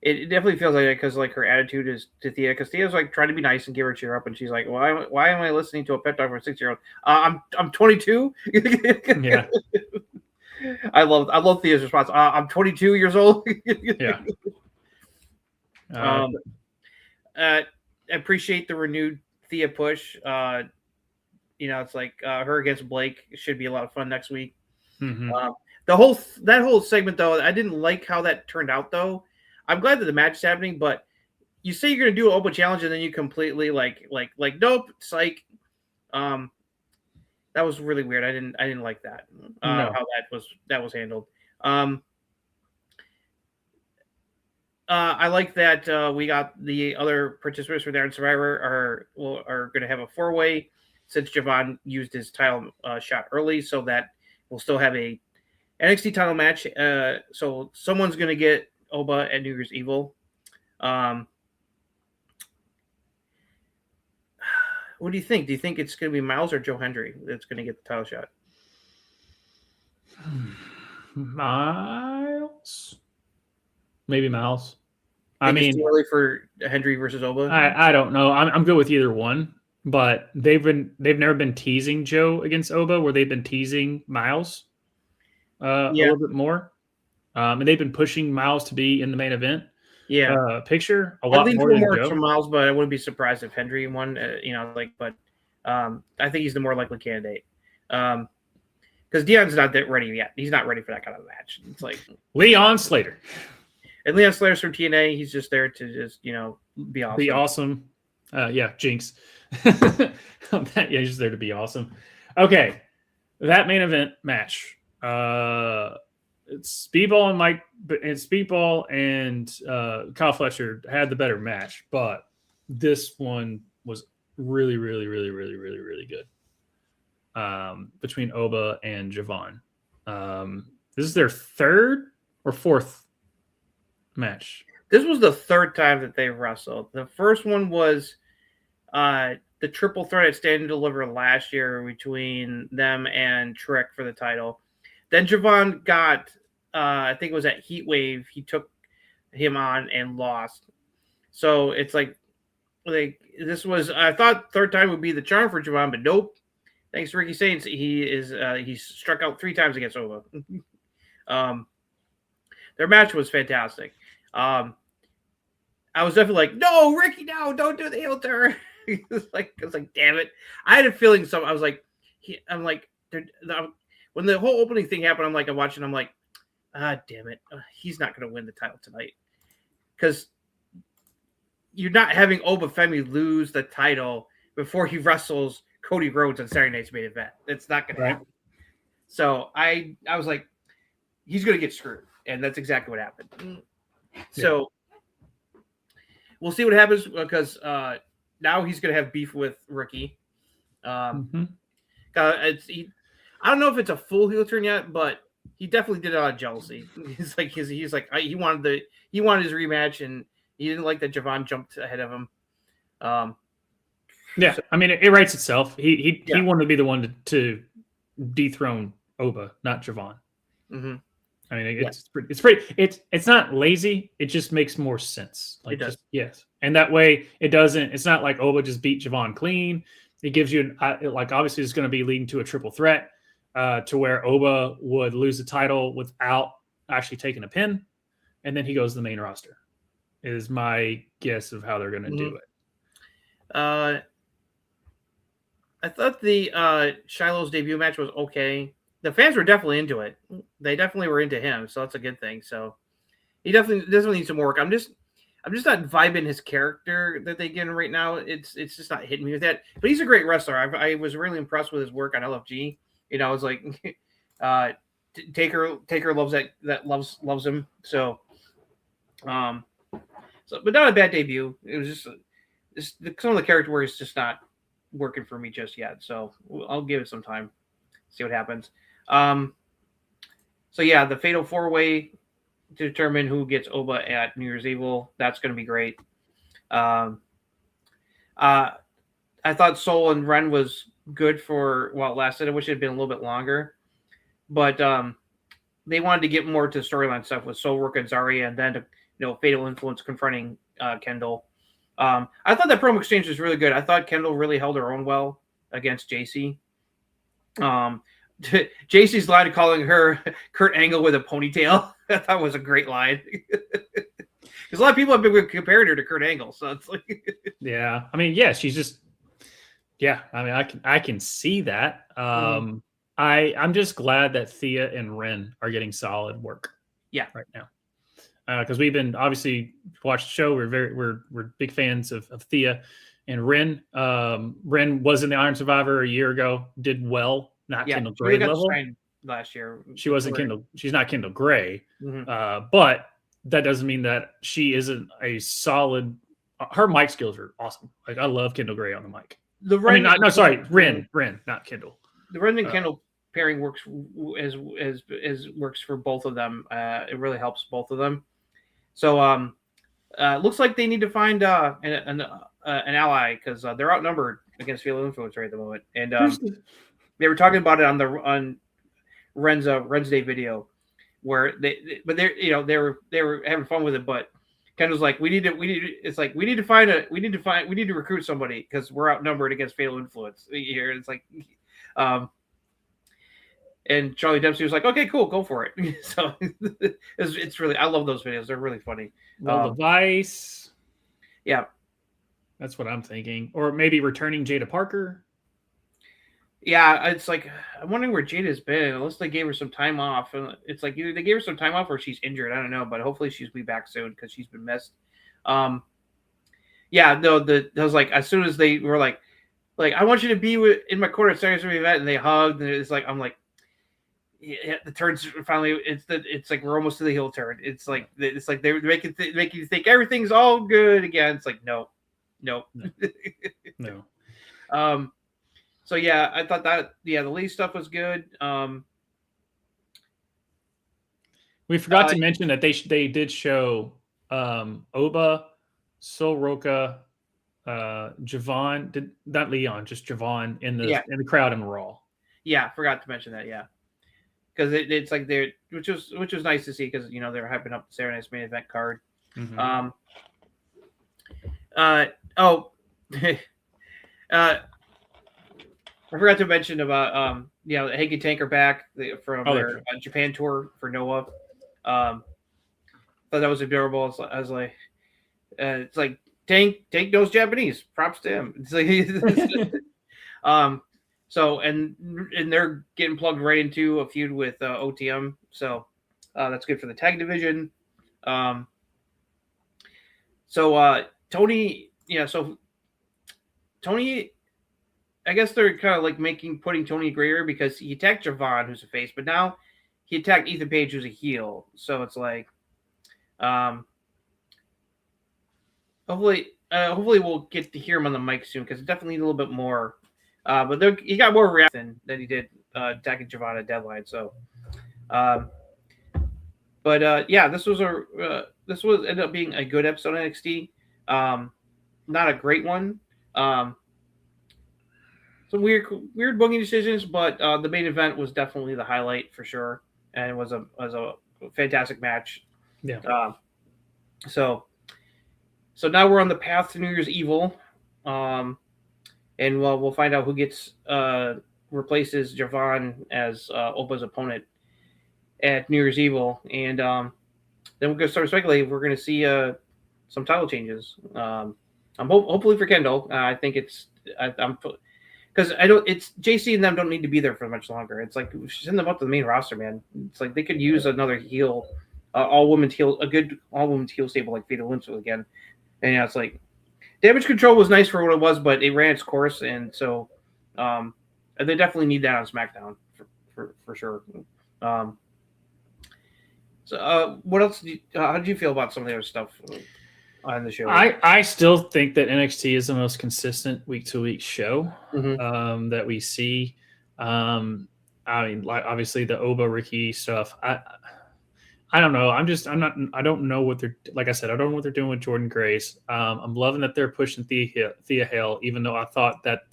it definitely feels like that because like her attitude is to Thea. Because Thea's like trying to be nice and give her a cheer up, and she's like, why am I listening to a pep talk for a 6-year-old? I'm 22. Yeah. I love Thea's response. I'm 22 years old. Yeah. I appreciate the renewed Thea push. It's like her against Blake should be a lot of fun next week. Mm-hmm. That whole segment though, I didn't like how that turned out though. I'm glad that the match is happening, but you say you're gonna do an Oba challenge and then you completely like nope, psych. That was really weird. I didn't like that. No. How that was handled. I like that we got the other participants for there in Survivor are going to have a 4-way since Javon used his title shot early, so that we'll still have a NXT title match. So someone's going to get Oba at New Year's Evil. What do you think? Do you think it's going to be Miles or Joe Hendry that's going to get the title shot? Miles, maybe Miles. I mean, it's too early for Hendry versus Oba. I don't know. I'm good with either one, but they've never been teasing Joe against Oba, where they've been teasing Miles a little bit more, and they've been pushing Miles to be in the main event. Picture a lot more than Joe. For Miles, but I wouldn't be surprised if Hendry won. But I think he's the more likely candidate. Because Dion's not that ready yet. He's not ready for that kind of match. It's like Leon Slater. And Leon Slater's from TNA. He's just there to just, be awesome. Be awesome. Jinx. He's just there to be awesome. Okay. That main event match. It's Speedball and Kyle Fletcher had the better match, but this one was really, really, really, really, really, really good. Between Oba and Javon. This is their third or fourth match. This was the third time that they wrestled. The first one was the triple threat at Stand and Deliver last year between them and Trek for the title. Then Javon got, I think it was at Heat Wave, he took him on and lost. So it's like this was, I thought third time would be the charm for Javon, but nope. Thanks to Ricky Saints, he's struck out 3 times against Oba. Their match was fantastic. I was definitely like, no, Ricky, no, don't do the heel turn. I was like, damn it. I had a feeling I was like, when the whole opening thing happened, I'm watching, I'm like, damn it. He's not going to win the title tonight. Because you're not having Oba Femi lose the title before he wrestles Cody Rhodes on Saturday Night's Main Event. It's not going to happen. So I was like, he's going to get screwed. And that's exactly what happened. Yeah. So we'll see what happens because now he's going to have beef with Rookie. I don't know if it's a full heel turn yet, but he definitely did it out of jealousy. He's like he wanted his rematch, and he didn't like that Javon jumped ahead of him. I mean, it writes itself. He wanted to be the one to dethrone Oba, not Javon. Mm-hmm. I mean, it's not lazy. It just makes more sense. It does. Yes. And that way it's not like Oba just beat Javon clean. It gives you obviously it's going to be leading to a triple threat to where Oba would lose the title without actually taking a pin. And then he goes to the main roster is my guess of how they're going to do it. I thought the Shiloh's debut match was okay. The fans were definitely into it. They definitely were into him, so that's a good thing. So he definitely needs some work. I'm just not vibing his character that they get him right now. It's just not hitting me with that. But he's a great wrestler. I was really impressed with his work on LFG. It was like Taker loves that loves him. So but not a bad debut. It was just some of the character work is just not working for me just yet. So I'll give it some time, see what happens. The fatal 4-way to determine who gets Oba at New Year's Evil. That's going to be great. I thought Soul and Ren was good for while it lasted. I wish it had been a little bit longer, but they wanted to get more to storyline stuff with Soul working Zarya and then Fatal Influence confronting Kendall. I thought that promo exchange was really good. I thought Kendall really held her own well against JC. JC's line calling her Kurt Angle with a ponytail, I thought was a great line. Because a lot of people have been comparing her to Kurt Angle, so it's like, yeah. I mean, she's just, I mean, I can see that. I'm just glad that Thea and Ren are getting solid work. Yeah, right now. because we've been obviously watched the show. We're big fans of Thea and Ren. Ren was in the Iron Survivor a year ago, did well, not Kendall Gray level. Last year, she wasn't Kendall. She's not Kendall Gray, Mm-hmm. but that doesn't mean that she isn't a solid. Her mic skills are awesome. Like I love Kendall Gray on the mic. Ren, not Kendall. The Ren and Kendall pairing works as works for both of them. It really helps both of them. So looks like they need to find an ally because they're outnumbered against Fatal Influence right at the moment. And they were talking about it on Ren's Day video, where they were having fun with it, but Kendall's like, we need to recruit somebody because we're outnumbered against Fatal Influence here. It's like, and Charlie Dempsey was like, okay, cool, go for it. So it's really, I love those videos. They're really funny. Device. Yeah. That's what I'm thinking. Or maybe returning Jada Parker. Yeah, it's like I'm wondering where Jada's been, unless they gave her some time off. And it's like either they gave her some time off or she's injured. I don't know, but hopefully she'll be back soon because she's been missed. Yeah, no, I was like, as soon as they were like I want you to be in my corner at Saturday Night event, and they hugged, and it's like I'm like, yeah, the turns finally. It's like we're almost to the heel turn. It's like they were making you think everything's all good again. It's like no. No. So yeah, I thought that the Lee stuff was good. We forgot to mention that they did show Oba, Sol Roca, Javon, not Leon, just Javon in the crowd in Raw. Yeah, forgot to mention that. Yeah, because it's like they're which was nice to see because they're hyping up the Saturday Night's main event card. Mm-hmm. I forgot to mention about Hank and Tank are back from their Japan tour for Noah. Thought that was adorable. I was like, it's like Tank knows Japanese. Props to him. It's like, so and they're getting plugged right into a feud with OTM. So that's good for the tag division. Tony, Tony, I guess they're kind of like putting Tony Greer because he attacked Javon, who's a face, but now he attacked Ethan Page, who's a heel. So it's like, hopefully we'll get to hear him on the mic soon because it definitely needs a little bit more. But he got more reaction than he did attacking Javon at Deadline. So, this was ended up being a good episode of NXT. Not a great one. Some weird booking decisions, but the main event was definitely the highlight for sure, and it was a fantastic match. Yeah. So now we're on the path to New Year's Evil, and we'll find out who gets replaces Javon as Opa's opponent at New Year's Evil, and then we're gonna start speculating. We're gonna see some title changes. Hopefully for Kendall. I think I'm. Because it's JC and them don't need to be there for much longer. It's like send them up to the main roster, man. It's like they could use another heel, a good all women's heel stable like Fatal Influence again. And it's like Damage Control was nice for what it was, but it ran its course, and so they definitely need that on SmackDown for sure. What else? How did you feel about some of the other stuff on the show? I still think that NXT is the most consistent week-to-week show that we see. I mean, like obviously the Oba Ricky stuff. I don't know. I don't know what they're, like I said, I don't know what they're doing with Jordan Grace. I'm loving that they're pushing Thea Hale, even though I thought that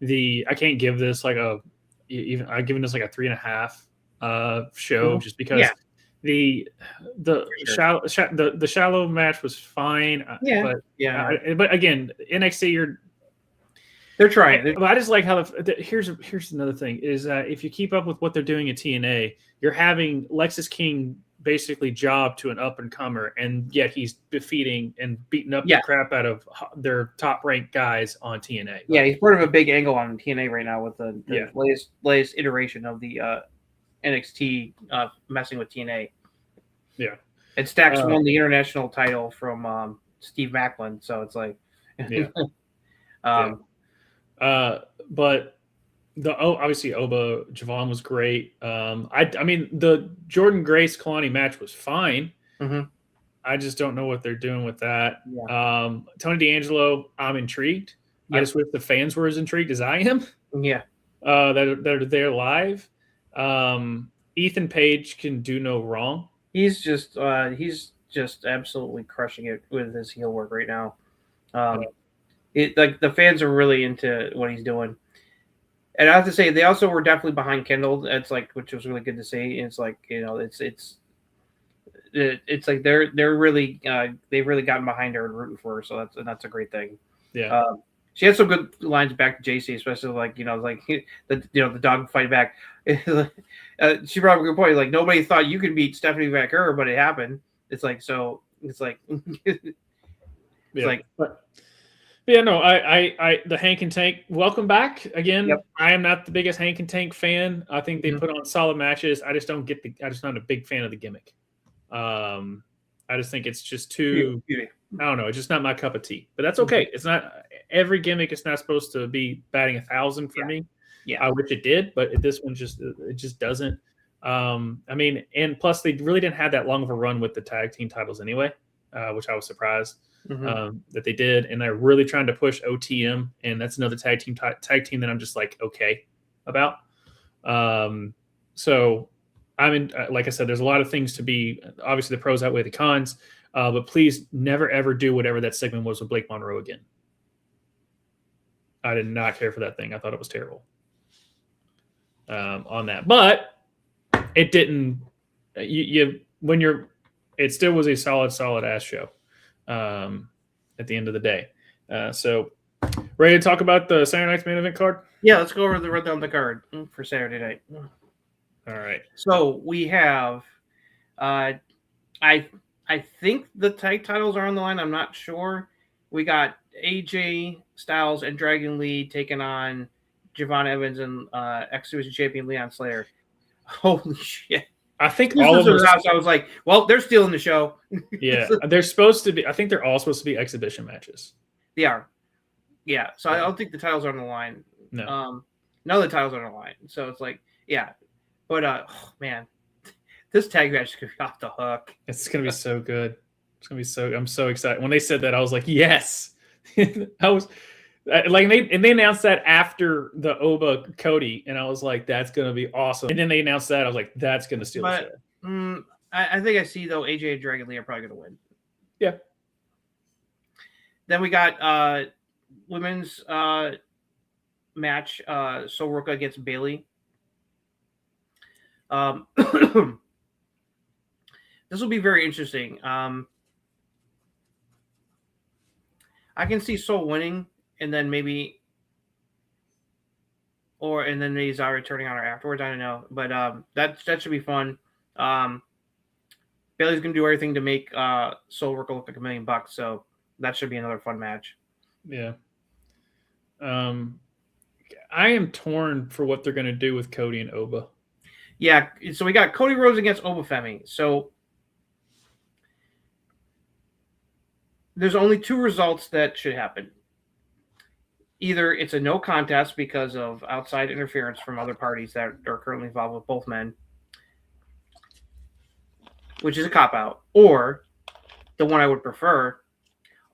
I can't give this like I'm giving this like a 3.5 show just because the shallow match was fine. But again, NXT, they're trying. But I just like how here's another thing is if you keep up with what they're doing at TNA, you're having Lexis King basically job to an up and comer, and yet he's defeating and beating up the crap out of their top ranked guys on TNA. Yeah, he's part of a big angle on TNA right now with the latest iteration of the NXT messing with TNA. Yeah. And Stacks won the international title from Steve Macklin, so it's like, yeah. But obviously Oba Javon was great. I mean the Jordan Grace Kalani match was fine. Mm-hmm. I just don't know what they're doing with that. Yeah. Tony D'Angelo, I'm intrigued. Yep. I just wish the fans were as intrigued as I am. Yeah. That are there live. Ethan Page can do no wrong. He's just absolutely crushing it with his heel work right now. Like the fans are really into what he's doing. And I have to say, they also were definitely behind Kendall. It's like, which was really good to see. It's like, it's like they're really they've really gotten behind her and rooting for her. So that's a great thing. Yeah. She had some good lines back to JC, especially like the dog fight back. She brought up a good point. Like nobody thought you could beat Stephanie Vaquer, but it happened. It's like so. It's like Yeah, no, I the Hank and Tank, welcome back again. Yep. I am not the biggest Hank and Tank fan. I think they put on solid matches. I just don't get I'm just not a big fan of the gimmick. I just think it's just too. I don't know. It's just not my cup of tea. But that's okay. It's not every gimmick. It's not supposed to be batting 1,000 for me. Yeah, I wish it did, but this one just doesn't. I mean, and plus they really didn't have that long of a run with the tag team titles anyway, which I was surprised. That they did, and they're really trying to push OTM, and that's another tag team that I'm just like okay about. So I mean, like I said, there's a lot of things to be. Obviously, the pros outweigh the cons, but please never ever do whatever that segment was with Blake Monroe again. I did not care for that thing. I thought it was terrible on that, but it didn't. It still was a solid ass show. At the end of the day. So ready to talk about the Saturday night's main event card? Yeah, let's go over the rundown of the card for Saturday night. All right. So we have I think the tag titles are on the line. I'm not sure. We got AJ Styles and Dragon Lee taking on Javon Evans and X-Division champion Leon Slater. Holy shit. I think all of them. I was like, well, they're stealing the show. Yeah, they're supposed to be. I think they're all supposed to be exhibition matches. They are. Yeah, so I don't think the titles are on the line. No. None of the titles are on the line. So it's like, yeah. But, man, this tag match is going to be off the hook. It's going to be so good. It's going to be I'm so excited. When they said that, I was like, yes. I was like, they announced that after the Oba Cody, and I was like, that's going to be awesome. And then they announced that, I was like, that's going to steal the show. I think I see, though, AJ and Dragon Lee are probably going to win. Yeah. Then we got women's match, Sol Ruka against Bayley. This will be very interesting. I can see Sol winning, and then maybe Zara turning on her afterwards. I don't know, but that should be fun. Bayley's gonna do everything to make Sol Ruka look like $1 million, so that should be another fun match. Yeah. I am torn for what they're gonna do with Cody and Oba. Yeah, so we got Cody Rhodes against Oba Femi. So there's only two results that should happen. Either it's a no contest because of outside interference from other parties that are currently involved with both men, which is a cop-out, or the one I would prefer,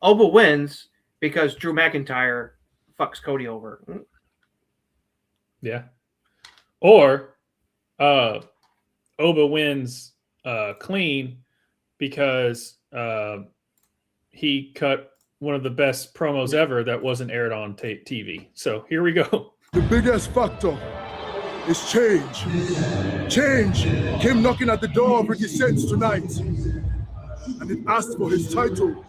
Oba wins because Drew McIntyre fucks Cody over. Yeah. Or Oba wins clean because he cut one of the best promos ever that wasn't aired on TV. So here we go. The biggest factor is change. Change came knocking at the door of Ricky Saints tonight, and it asked for his title,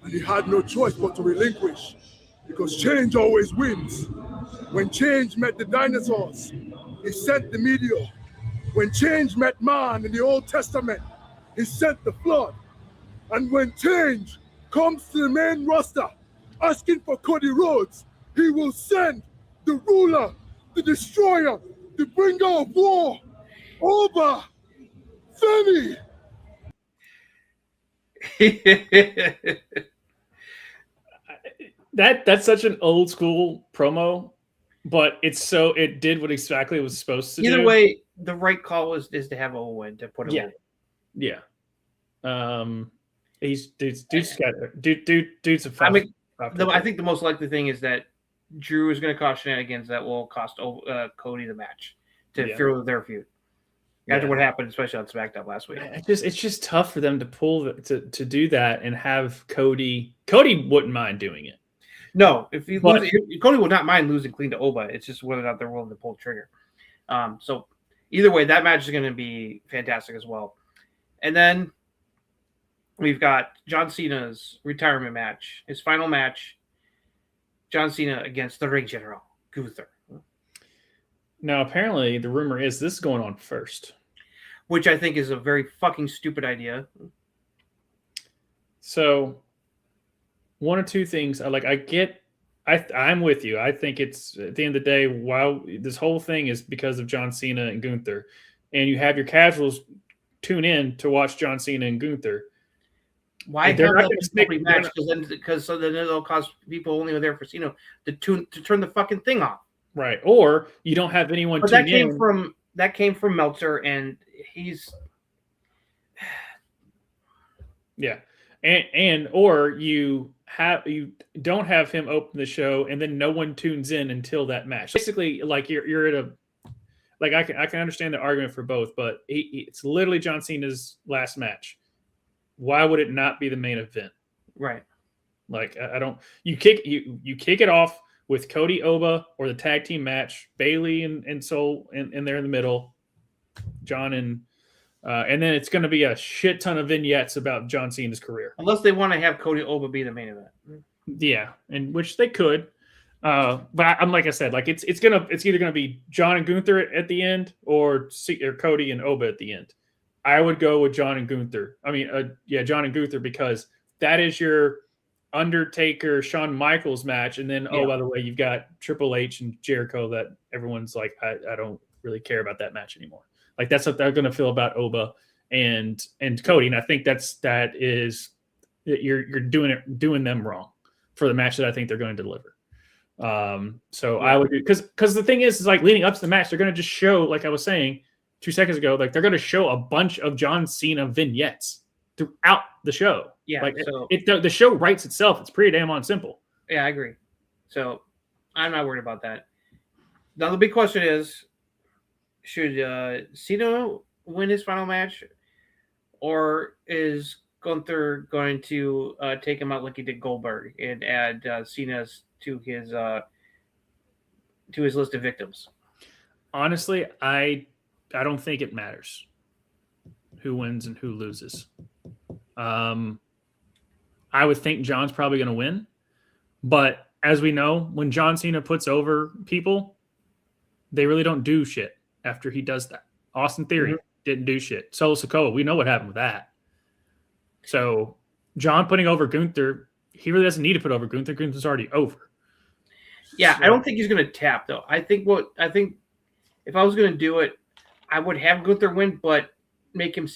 and he had no choice but to relinquish, because change always wins. When change met the dinosaurs, he sent the meteor. When change met man in the Old Testament, he sent the flood. And when change comes to the main roster, asking for Cody Rhodes, he will send the ruler, the destroyer, the bringer of war, Oba Femi. That's such an old school promo, but it did what exactly it was supposed to do. Either way, the right call is to have Owen to put him over. Yeah. Dude's a fun. I think the most likely thing is that Drew is going to cause shenanigans that will cost Cody the match to fuel their feud. After what happened, especially on SmackDown last week. It's just tough for them to pull to do that and have Cody. Cody wouldn't mind doing it. No, Cody would not mind losing clean to Oba. It's just whether or not they're willing to pull the trigger. So either way, that match is going to be fantastic as well. And then we've got John Cena's retirement match, his final match. John Cena against the Ring General, Gunther. Now, apparently, the rumor is this is going on first. Which I think is a very fucking stupid idea. So, one or two things. I'm with you. I think it's, at the end of the day, while this whole thing is because of John Cena and Gunther, and you have your casuals tune in to watch John Cena and Gunther. Why they're not going to stick match? Because then it'll cause people only there for Cena to turn the fucking thing off. Right, or you don't have anyone. But that came from Meltzer, and he's or you don't have him open the show, and then no one tunes in until that match. Basically, like you're at a I can understand the argument for both, but it's literally John Cena's last match. Why would it not be the main event? Right. Like I don't. You kick it off with Cody Oba or the tag team match, Bailey and Soul in there in the middle, John and then it's going to be a shit ton of vignettes about John Cena's career. Unless they want to have Cody Oba be the main event. Yeah, and which they could. But I'm like I said, like it's either gonna be John and Gunther at the end or Cody and Oba at the end. I would go with John and Gunther. John and Gunther, because that is your Undertaker, Shawn Michaels match, and then by the way, you've got Triple H and Jericho that everyone's like, I don't really care about that match anymore. Like that's what they're going to feel about Oba and Cody, and I think you're doing them wrong for the match that I think they're going to deliver. I would, because the thing is like leading up to the match, they're going to just show, like I was saying 2 seconds ago, like they're going to show a bunch of John Cena vignettes throughout the show. Yeah, like the show writes itself. It's pretty damn on simple. Yeah, I agree. So I'm not worried about that. Now the big question is, should Cena win his final match, or is Gunther going to take him out like he did Goldberg and add Cena to his list of victims? Honestly, I don't think it matters who wins and who loses. I would think John's probably going to win, but as we know, when John Cena puts over people, they really don't do shit after he does that. Austin Theory didn't do shit. Solo Sikoa, we know what happened with that. So John putting over Gunther, he really doesn't need to put over Gunther. Gunther's already over. Yeah, so I don't think he's going to tap though. I think if I was going to do it, I would have Gunther win, but make him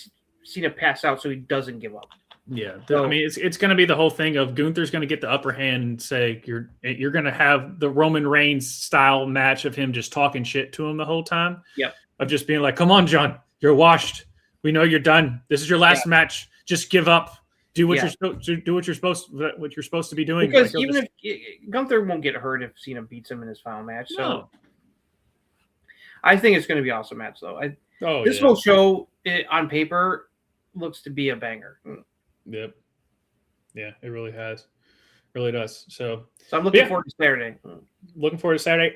Cena pass out so he doesn't give up. Yeah, I mean it's going to be the whole thing of Gunther's going to get the upper hand and say you're going to have the Roman Reigns style match of him just talking shit to him the whole time. Yep. Of just being like, "Come on, John, you're washed. We know you're done. This is your last match. Just give up. Do what you're supposed to be doing." Because like, if Gunther won't get hurt if Cena beats him in his final match, so I think it's going to be an awesome match though. This whole show on paper looks to be a banger. Yep. Yeah, it really has. Really does. So I'm looking forward to Saturday. Looking forward to Saturday.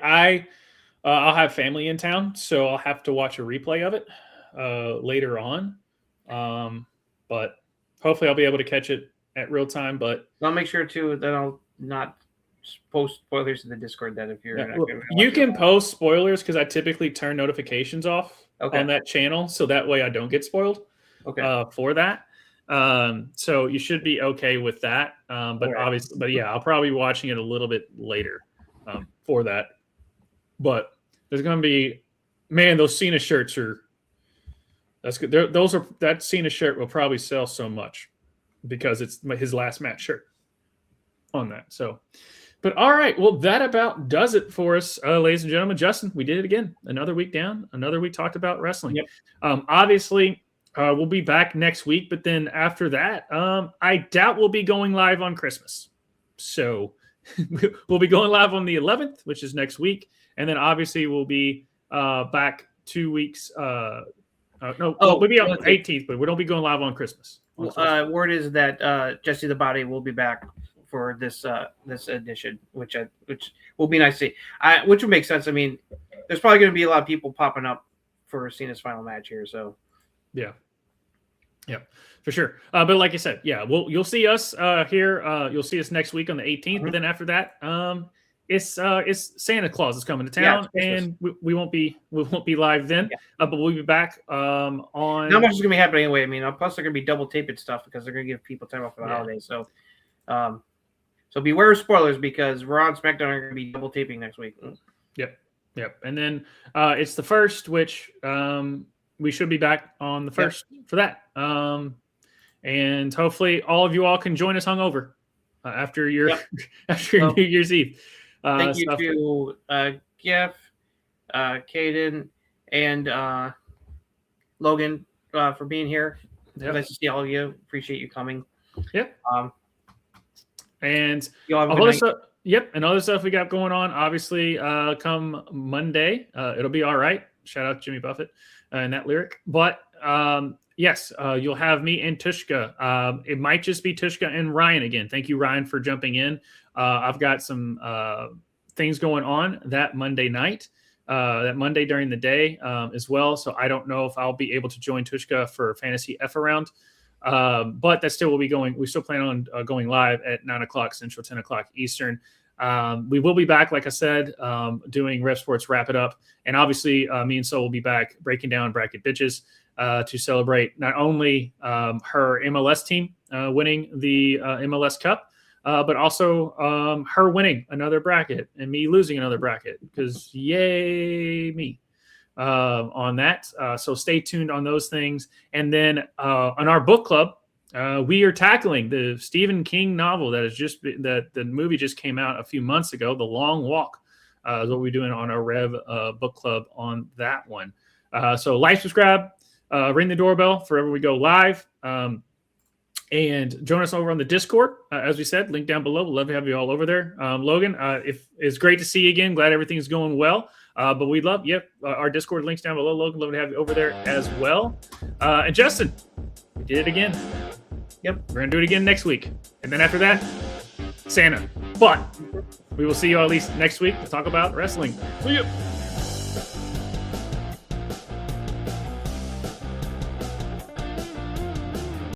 I'll have family in town, so I'll have to watch a replay of it later on. But hopefully I'll be able to catch it at real time. But I'll make sure too that I'll not post spoilers in the Discord. That if you're you can post spoilers because I typically turn notifications off on that channel, so that way I don't get spoiled. For that. So you should be okay with that. But I'll probably be watching it a little bit later for that. But there's going to be, those Cena shirts that's good. That Cena shirt will probably sell so much. because it's his last match shirt on that. So, but all right, well, that about does it for us, ladies and gentlemen. Justin, we did it again. Another week down. Another week talked about wrestling. Yep. Obviously, we'll be back next week, but then after that, I doubt we'll be going live on Christmas. So we'll be going live on the 11th, which is next week, and then obviously we'll be back 2 weeks. We'll be on the 18th, but we don't be going live on Christmas. Word is that Jesse the Body will be back for this edition, which will be nice to see. Which would make sense. I mean, there's probably going to be a lot of people popping up for CENA's final match here. So, yeah, for sure. But like I said, yeah, you'll see us here. You'll see us next week on the 18th. But then after that, it's Santa Claus is coming to town, and we won't be live then. Yeah. But we'll be back on. Not much is going to be happening anyway. I mean, plus they're going to be double taping stuff because they're going to give people time off for the holidays. So, so beware of spoilers because Raw and SmackDown are going to be double taping next week. Yep. And then it's the 1st, which we should be back on the 1st for that. And hopefully all of you all can join us hungover after your New Year's Eve. Thank you to Jeff, Caden, and Logan for being here. Yep. Nice to see all of you. Appreciate you coming. Yep. And you all have a other good stuff. Yep, and other stuff we got going on. Obviously, come Monday, it'll be all right. Shout out to Jimmy Buffett and that lyric. But yes, you'll have me and Tushka. It might just be Tushka and Ryan again. Thank you, Ryan, for jumping in. I've got some things going on that Monday night, that Monday during the day as well. So I don't know if I'll be able to join Tushka for Fantasy F around. But that still will be going. We still plan on going live at 9:00 Central, 10:00 Eastern. We will be back, like I said, doing Ref Sports Wrap It Up. And obviously, me and Sol will be back breaking down Bracket Bitches to celebrate not only her MLS team winning the MLS Cup, but also her winning another bracket and me losing another bracket because yay me. On that. So stay tuned on those things. And then on our book club, we are tackling the Stephen King novel that has just been, that the movie just came out a few months ago, The Long Walk, is what we're doing on our Rev book club on that one. So like, subscribe, ring the doorbell for wherever we go live. And join us over on the Discord. As we said, link down below. We'd love to have you all over there. Logan, it's great to see you again. Glad everything's going well. But we love, our Discord links down below. Logan, love to have you over there as well. And Justin, we did it again. Yep, we're going to do it again next week. And then after that, Santa. But we will see you all at least next week to talk about wrestling. See you.